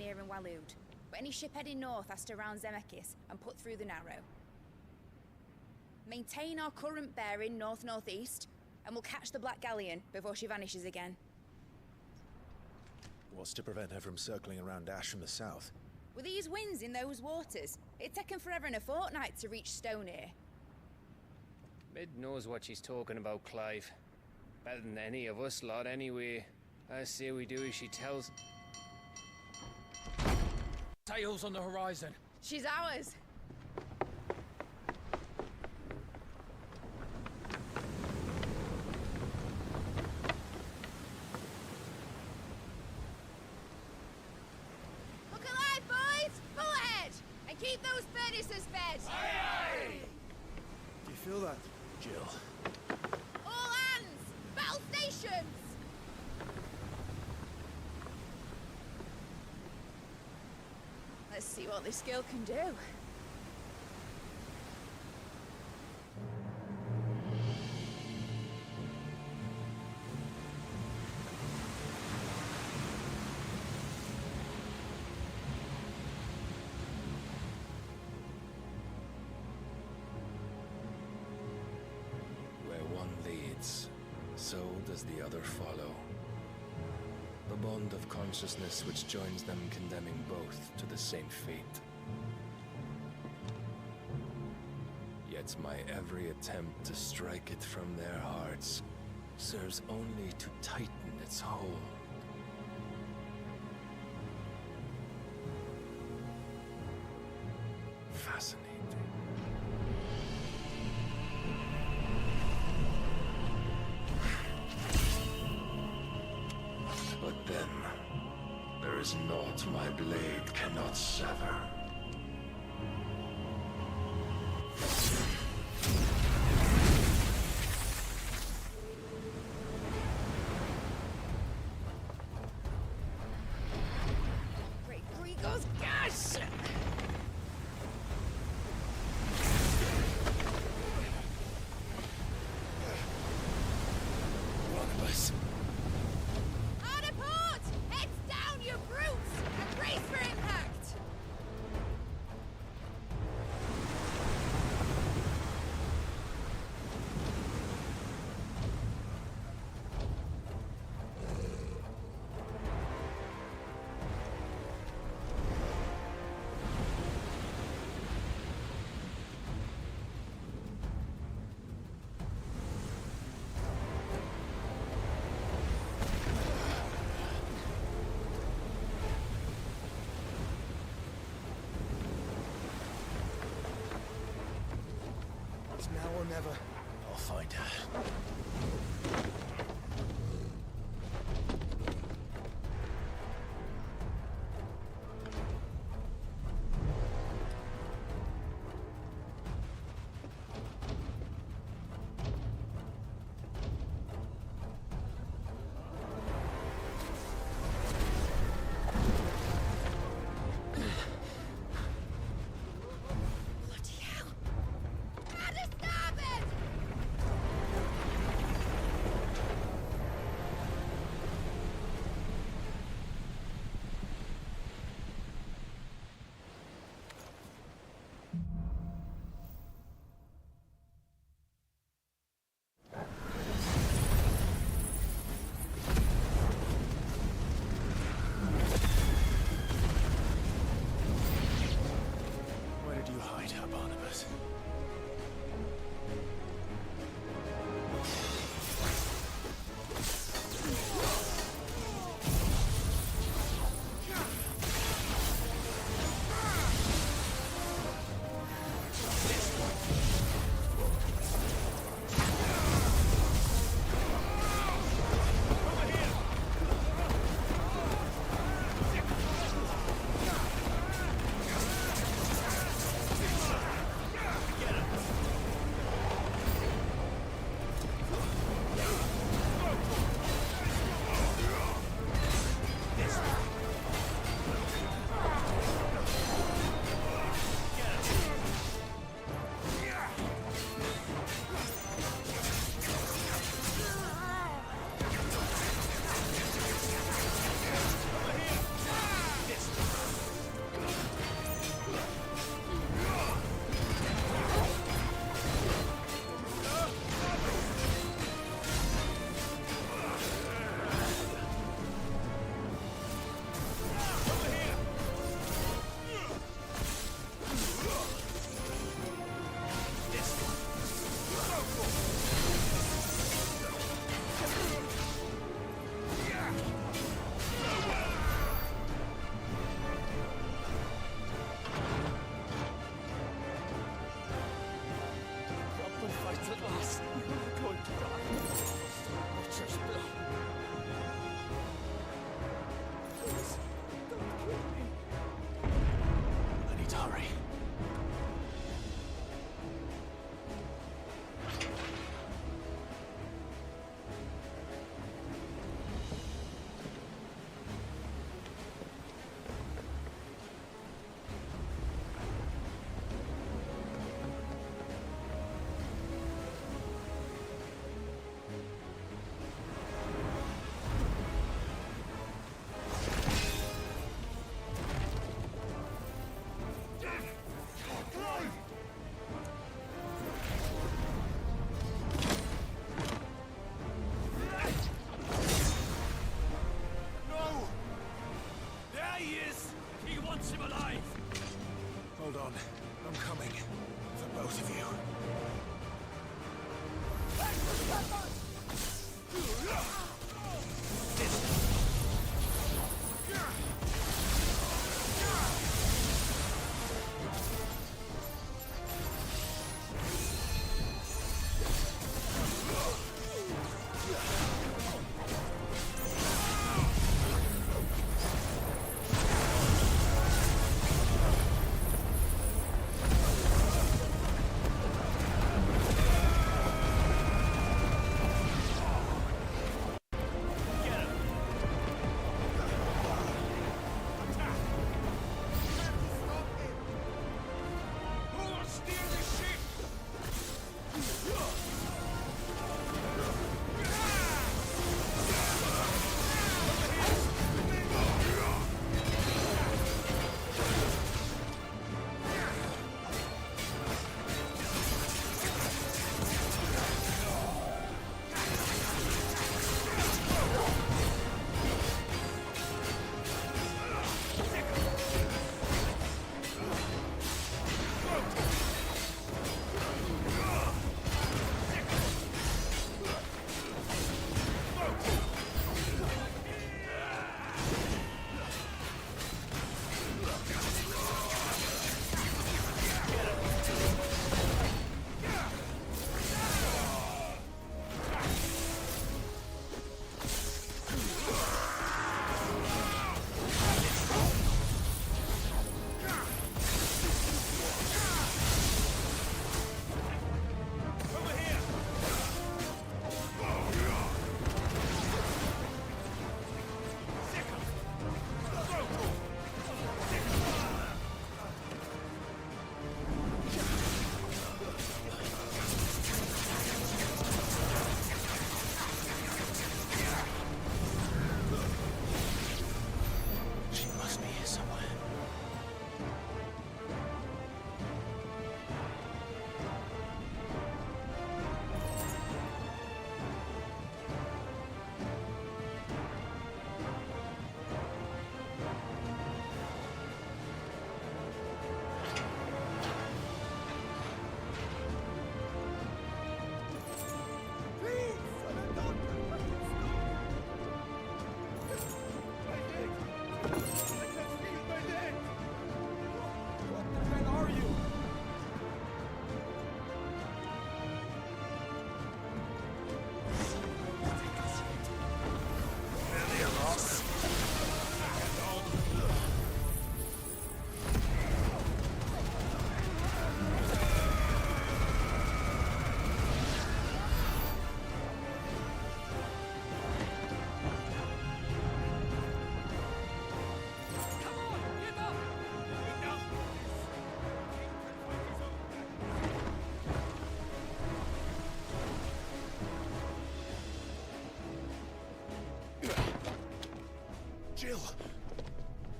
near in Waloed. But any ship heading north has to round Zemeckis and put through the Narrow. Maintain our current bearing north-northeast, and we'll catch the Black Galleon before she vanishes again. What's to prevent her from circling around Ash from the south? With these winds in those waters, it'd taken forever and a fortnight to reach Stonehere. Mid knows what she's talking about, Clive. Better than any of us lot, anyway. I say we do as she tells. Sails on the horizon. She's ours. Look alive, boys! Pull ahead! And keep those furnaces fed! Aye, aye! Do you feel that, Jill? All hands! Battle stations! Let's see what this girl can do. Where one leads, so does the other follow. The bond of consciousness which joins them condemning both to the same fate. Yet my every attempt to strike it from their hearts serves only to tighten its hold. Fascinating. But then, there is naught my blade cannot sever. Great Gregor's gas! One of us. Hard a port! Heads down, you brutes! And brace for impact! It's now or never. I'll find her. Bloody hell! At a starboard!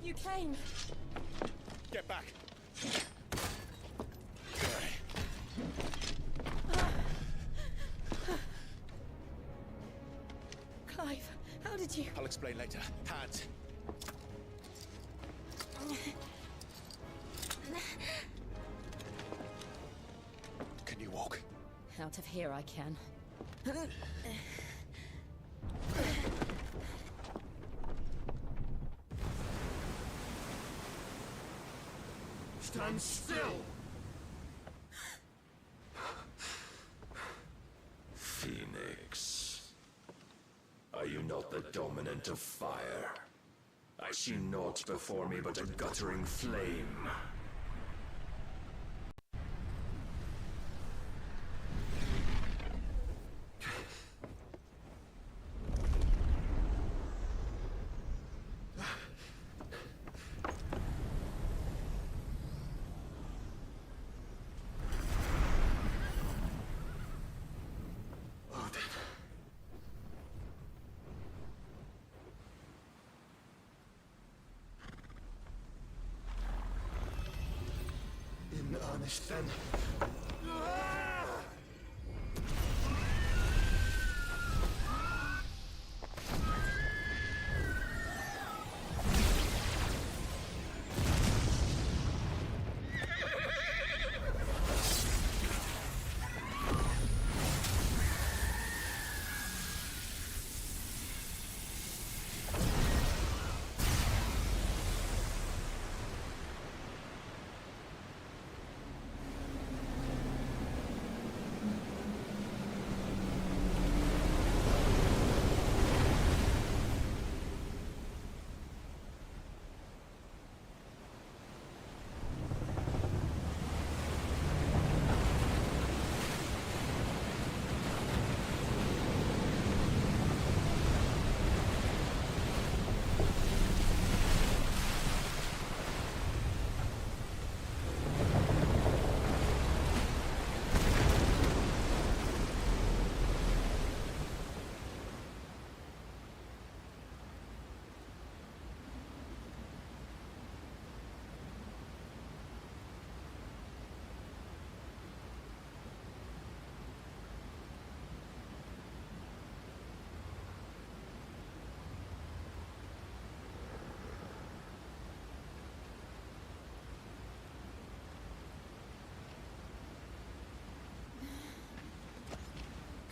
You came. Get back. Clive, how did you... I'll explain later. Hands. Can you walk? Out of here I can. Stand still! Phoenix. Are you not the dominant of fire? I see naught before me but a guttering flame. In earnest then.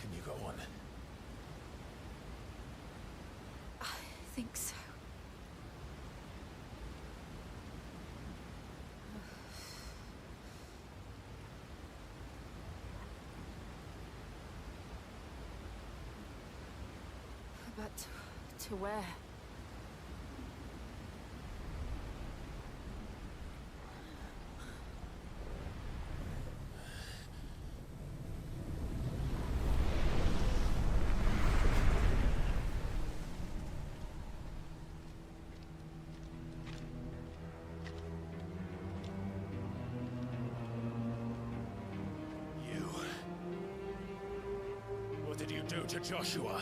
Can you go on? I think so. But to where? What did you do to Joshua?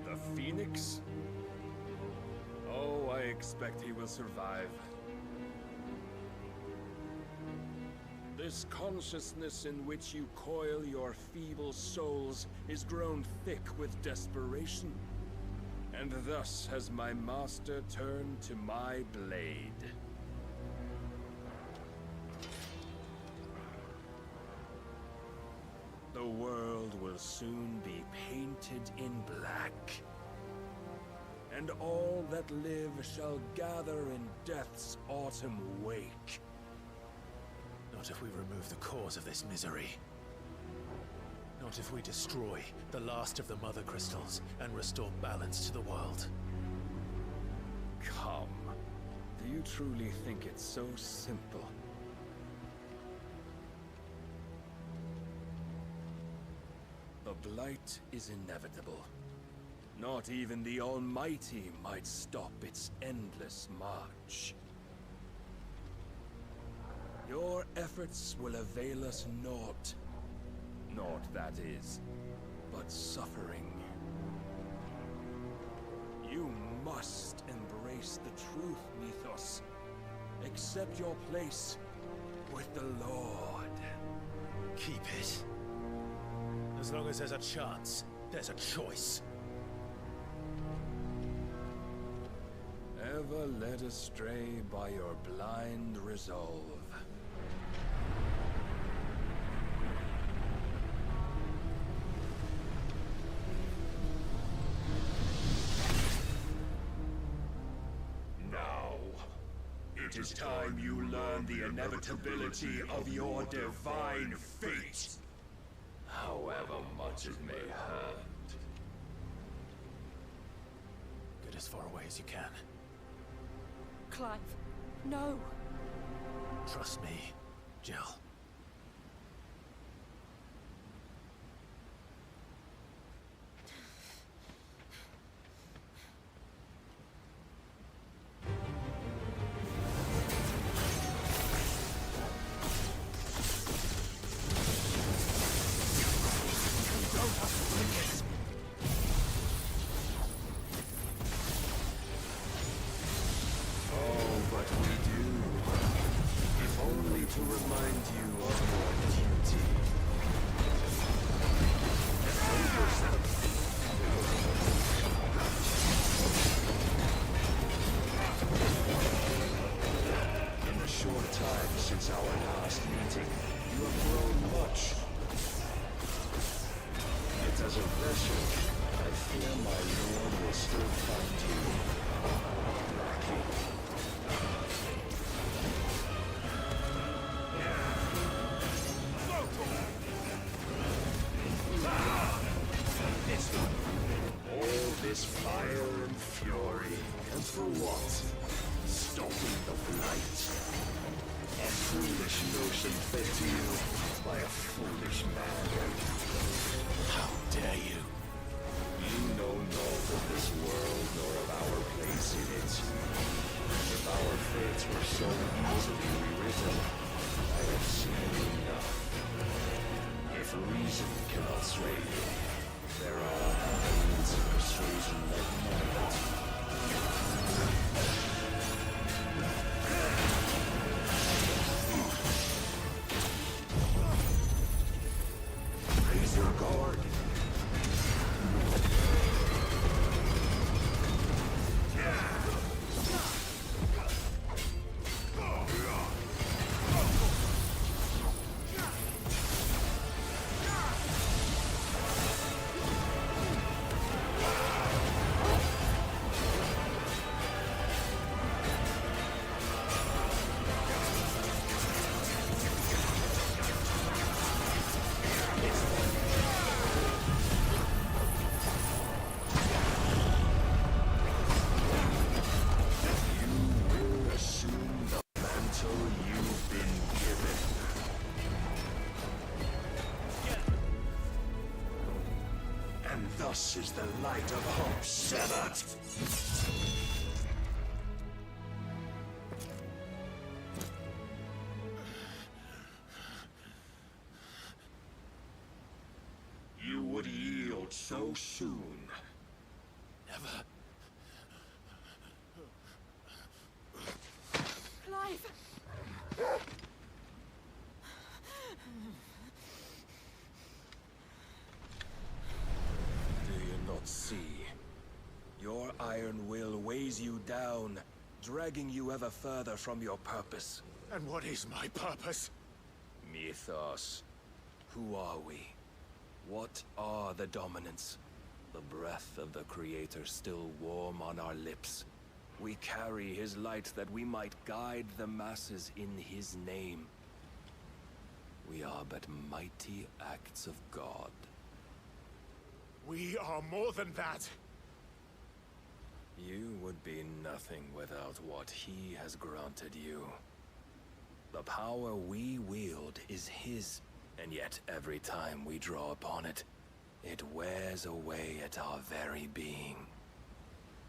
The Phoenix? Oh, I expect he will survive. This consciousness in which you coil your feeble souls is grown thick with desperation. And thus has my master turned to my blade. The world will soon be painted in black. And all that live shall gather in death's autumn wake. Not if we remove the cause of this misery. Not if we destroy the last of the Mother Crystals and restore balance to the world. Come. Do you truly think it's so simple? The Blight is inevitable. Not even the Almighty might stop its endless march. Your efforts will avail us naught. Naught, that is, but suffering. You must embrace the truth, Mythos. Accept your place with the Lord. Keep it. As long as there's a chance, there's a choice. Ever led astray by your blind resolve. Now, it is time you learn the inevitability of your divine fate. However much it may hurt. Get as far away as you can. Clive, no. Trust me, Jill. Thus is the light of hope severed. You would yield so soon. Never. Clive! See, your iron will weighs you down, dragging you ever further from your purpose. And what is my purpose? Mythos. Who are we? What are the dominants? The breath of the Creator still warm on our lips. We carry his light that we might guide the masses in his name. We are but mighty acts of God. We are more than that. You would be nothing without what he has granted you. The power we wield is his, and yet every time we draw upon it, it wears away at our very being.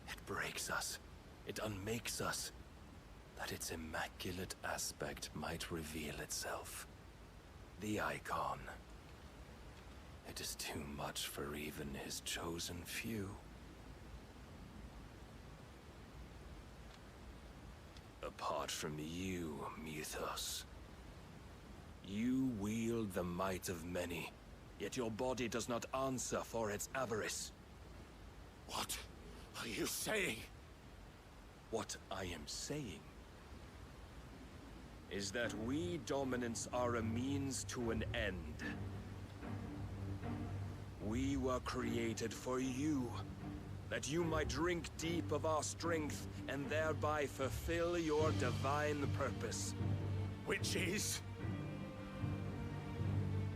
It breaks us. It unmakes us, that its immaculate aspect might reveal itself. The Eikon. It is too much for even his chosen few. from you, Mythos. You wield the might of many, yet your body does not answer for its avarice. What are you saying? What I am saying is that we dominants are a means to an end. We were created for you, that you might drink deep of our strength and thereby fulfill your divine purpose. Which is?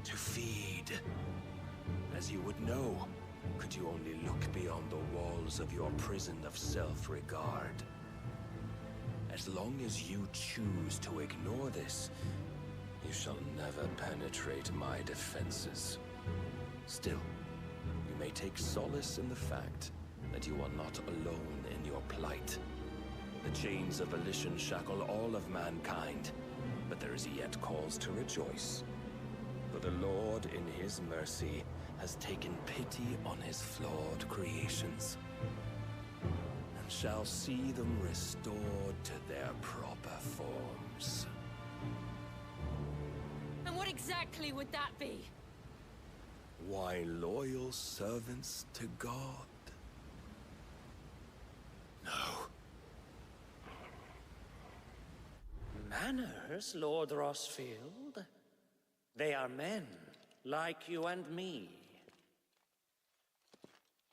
To feed. As you would know, could you only look beyond the walls of your prison of self-regard. As long as you choose to ignore this, you shall never penetrate my defenses. Still, you may take solace in the fact that you are not alone in your plight. The chains of volition shackle all of mankind, but there is yet cause to rejoice. For the Lord, in his mercy, has taken pity on his flawed creations, and shall see them restored to their proper forms. And what exactly would that be? Why, loyal servants to God. No. Manners, Lord Rosfield? They are men, like you and me.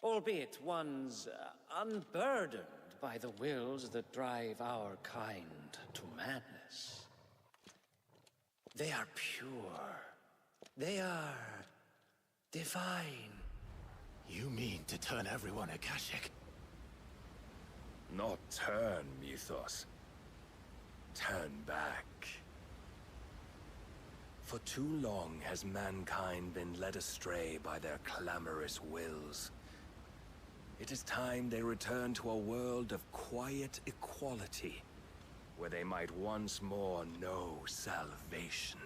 Albeit ones unburdened by the wills that drive our kind to madness. They are pure. They are divine. You mean to turn everyone Akashic? Not turn, Mythos. Turn back. For too long has mankind been led astray by their clamorous wills. It is time they return to a world of quiet equality, where they might once more know salvation.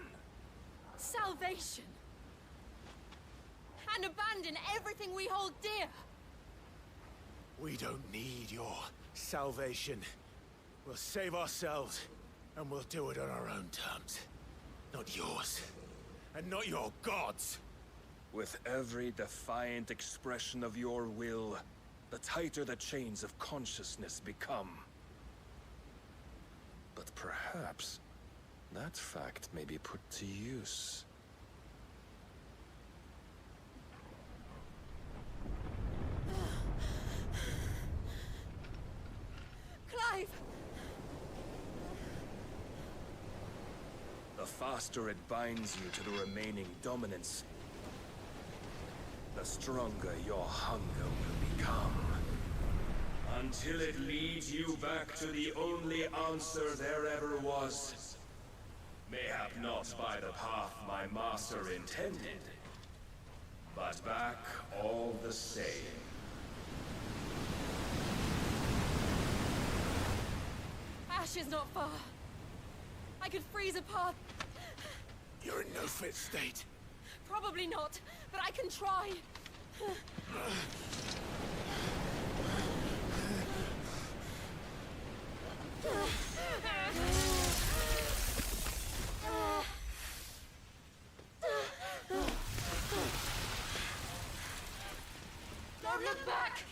Salvation? And abandon everything we hold dear? We don't need your salvation. We'll save ourselves, and we'll do it on our own terms. Not yours, and not your gods. With every defiant expression of your will, the tighter the chains of consciousness become. But perhaps that fact may be put to use. Clive! The faster it binds you to the remaining dominance, the stronger your hunger will become. Until it leads you back to the only answer there ever was. Mayhap not by the path my master intended, but back all the same. Ash is not far. I could freeze a path. You're in no fit state. Probably not, but I can try. Don't look back!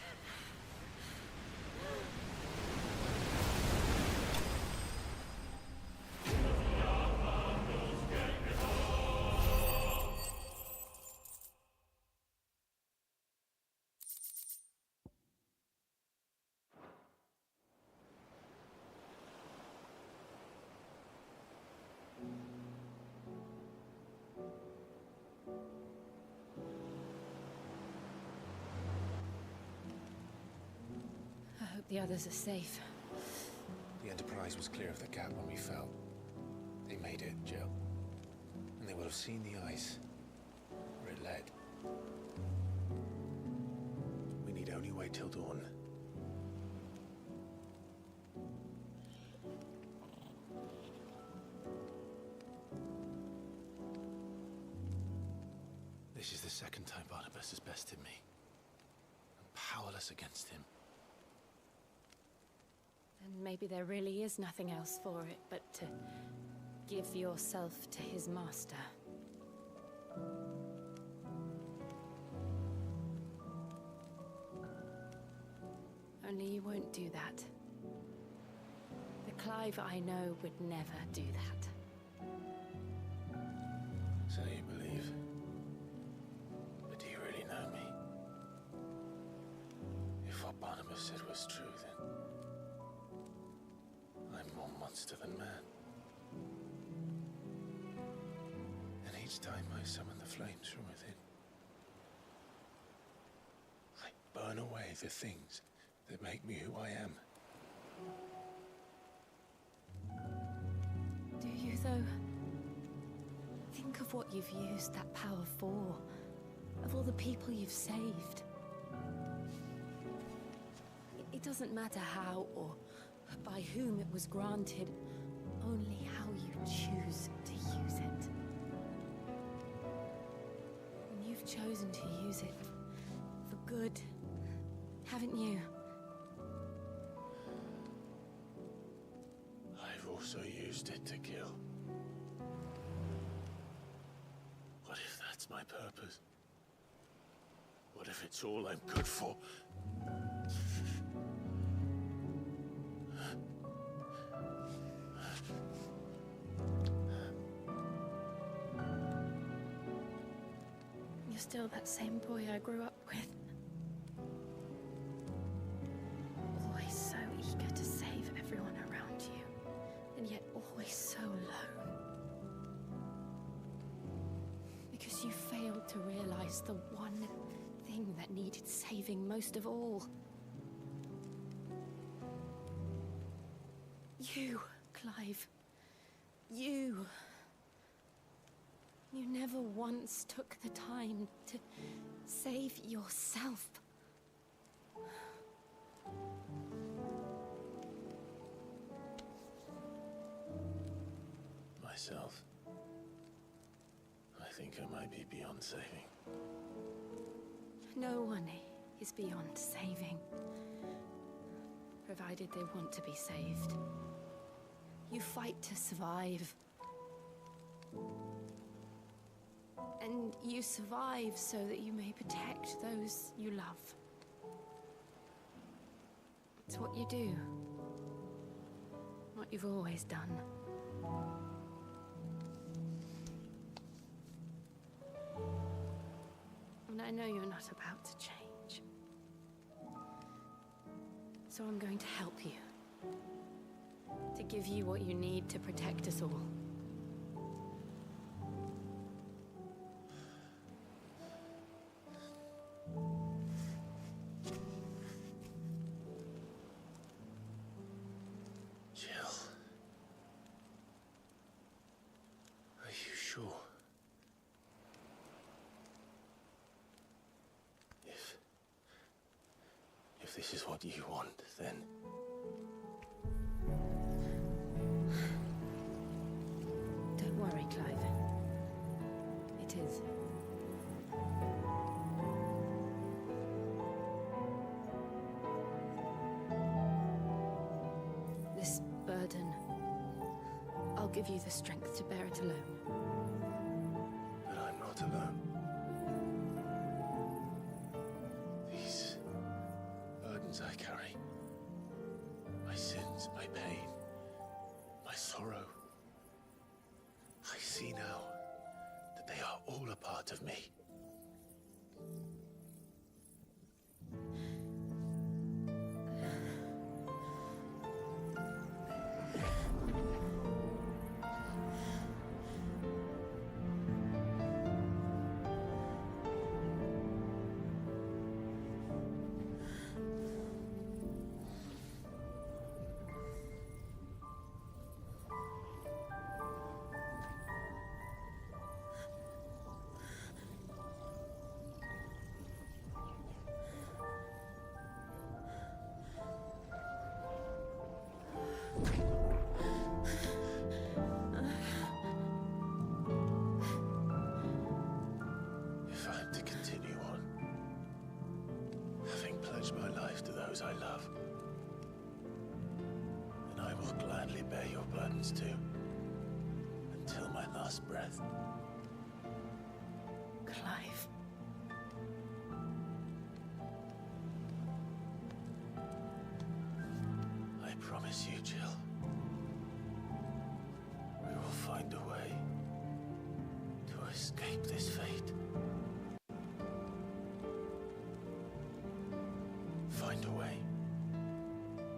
I hope the others are safe. The Enterprise was clear of the gap when we fell. They made it, Jill. And they will have seen the ice, where it led. We need only wait till dawn. This is the second time Barnabas has bested me. I'm powerless against him. then maybe there really is nothing else for it but to give yourself to his master. Only you won't do that. The Clive I know would never do that. So you believe? But do you really know me? If what Barnabas said was true, then I'm more monster than man. And each time I summon the flames from within, I burn away the things that make me who I am. Do you, though? Think of what you've used that power for. Of all the people you've saved. It doesn't matter how or by whom it was granted, only how you choose to use it. And you've chosen to use it for good, haven't you? I've also used it to kill. What if that's my purpose? What if it's all I'm good for? You're still that same boy I grew up with. Always so eager to save everyone around you, and yet always so alone. Because you failed to realize the one thing that needed saving most of all. You, Clive. You. You never once took the time to save yourself. Myself? I think I might be beyond saving. No one is beyond saving. Provided they want to be saved. You fight to survive. And you survive so that you may protect those you love. It's what you do. What you've always done. And I know you're not about to change. So I'm going to help you. To give you what you need to protect us all. If this is what you want, then... Don't worry, Clive. It is. This burden, I'll give you the strength to bear it alone. But I'm not alone. These burdens I carry, my sins, my pain, my sorrow, I see now that they are all a part of me. If I'm to continue on, having pledged my life to those I love, will gladly bear your burdens too, until my last breath. Clive. I promise you, Jill. We will find a way to escape this fate. Find a way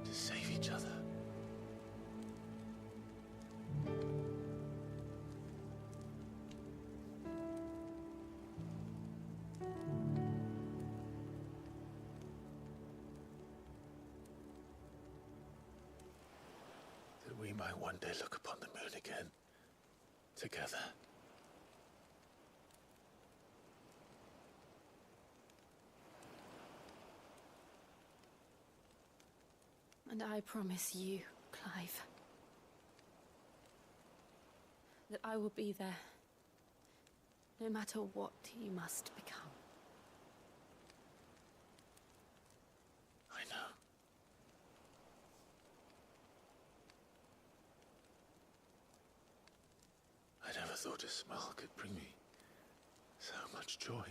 to save each other. That we might one day look upon the moon again, together. And I promise you, Clive, that I will be there, no matter what you must become. I know. I never thought a smile could bring me so much joy.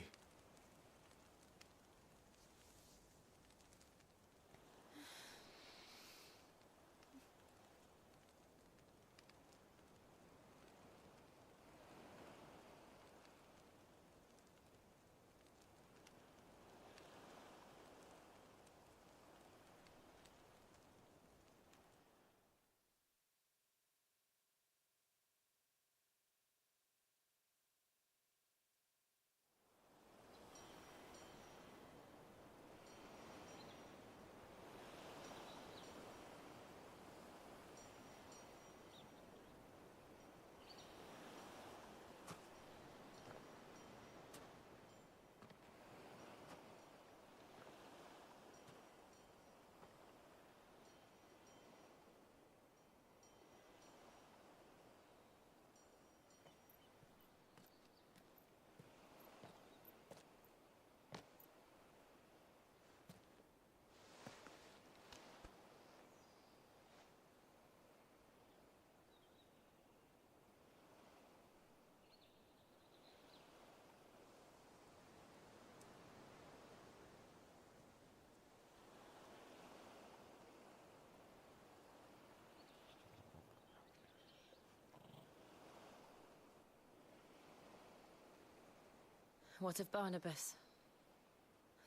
What of Barnabas?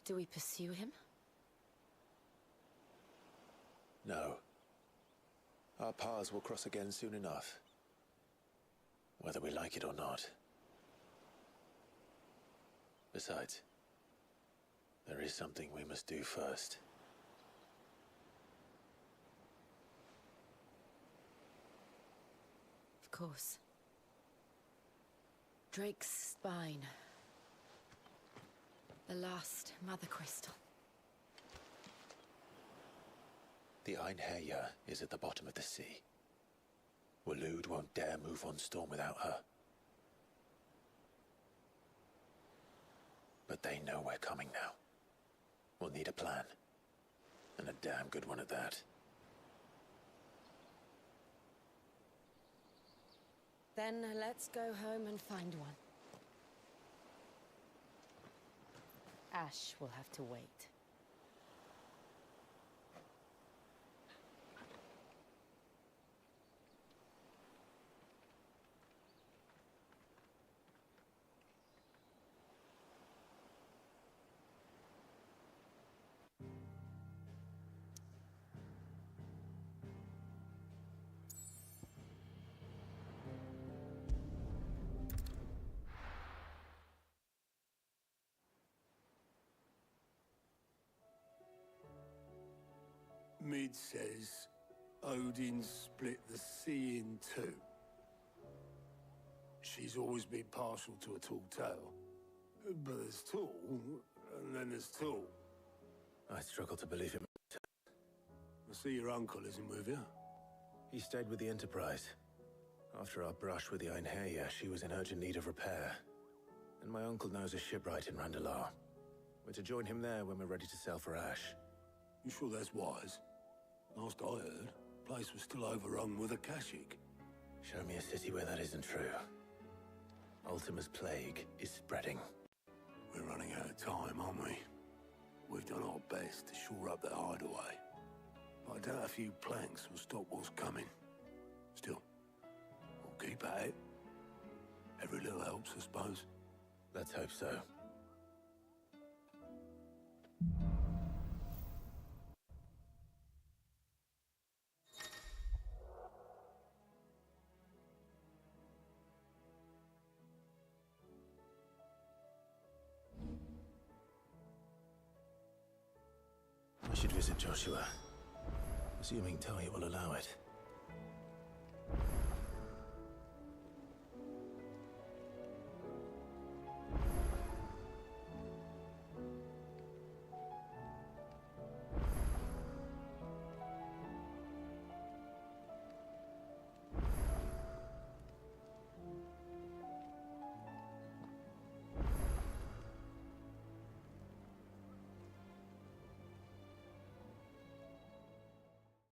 Do we pursue him? No. Our paths will cross again soon enough. Whether we like it or not. Besides, there is something we must do first. Of course. Drake's spine. The last Mother Crystal. The Einherjar is at the bottom of the sea. Waloed won't dare move on Storm without her. But they know we're coming now. We'll need a plan. And a damn good one at that. Then let's go home and find one. Ash will have to wait. Mid says Odin split the sea in two. She's always been partial to a tall tale. But there's tall, and then there's tall. I struggle to believe it. I see your uncle isn't with you. He stayed with the Enterprise. After our brush with the Einherjar, she was in urgent need of repair. And my uncle knows a shipwright in Randalar. We're to join him there when we're ready to sail for Ash. You sure that's wise? Last I heard, Place was still overrun with Akashic. Show me a city where that isn't true. Ultima's plague is spreading. We're running out of time, aren't we? We've done our best to shore up the hideaway. But I doubt a few planks will stop what's coming. Still, we'll keep at it. Every little helps, I suppose. Let's hope so. I should visit Joshua, assuming Talia will allow it.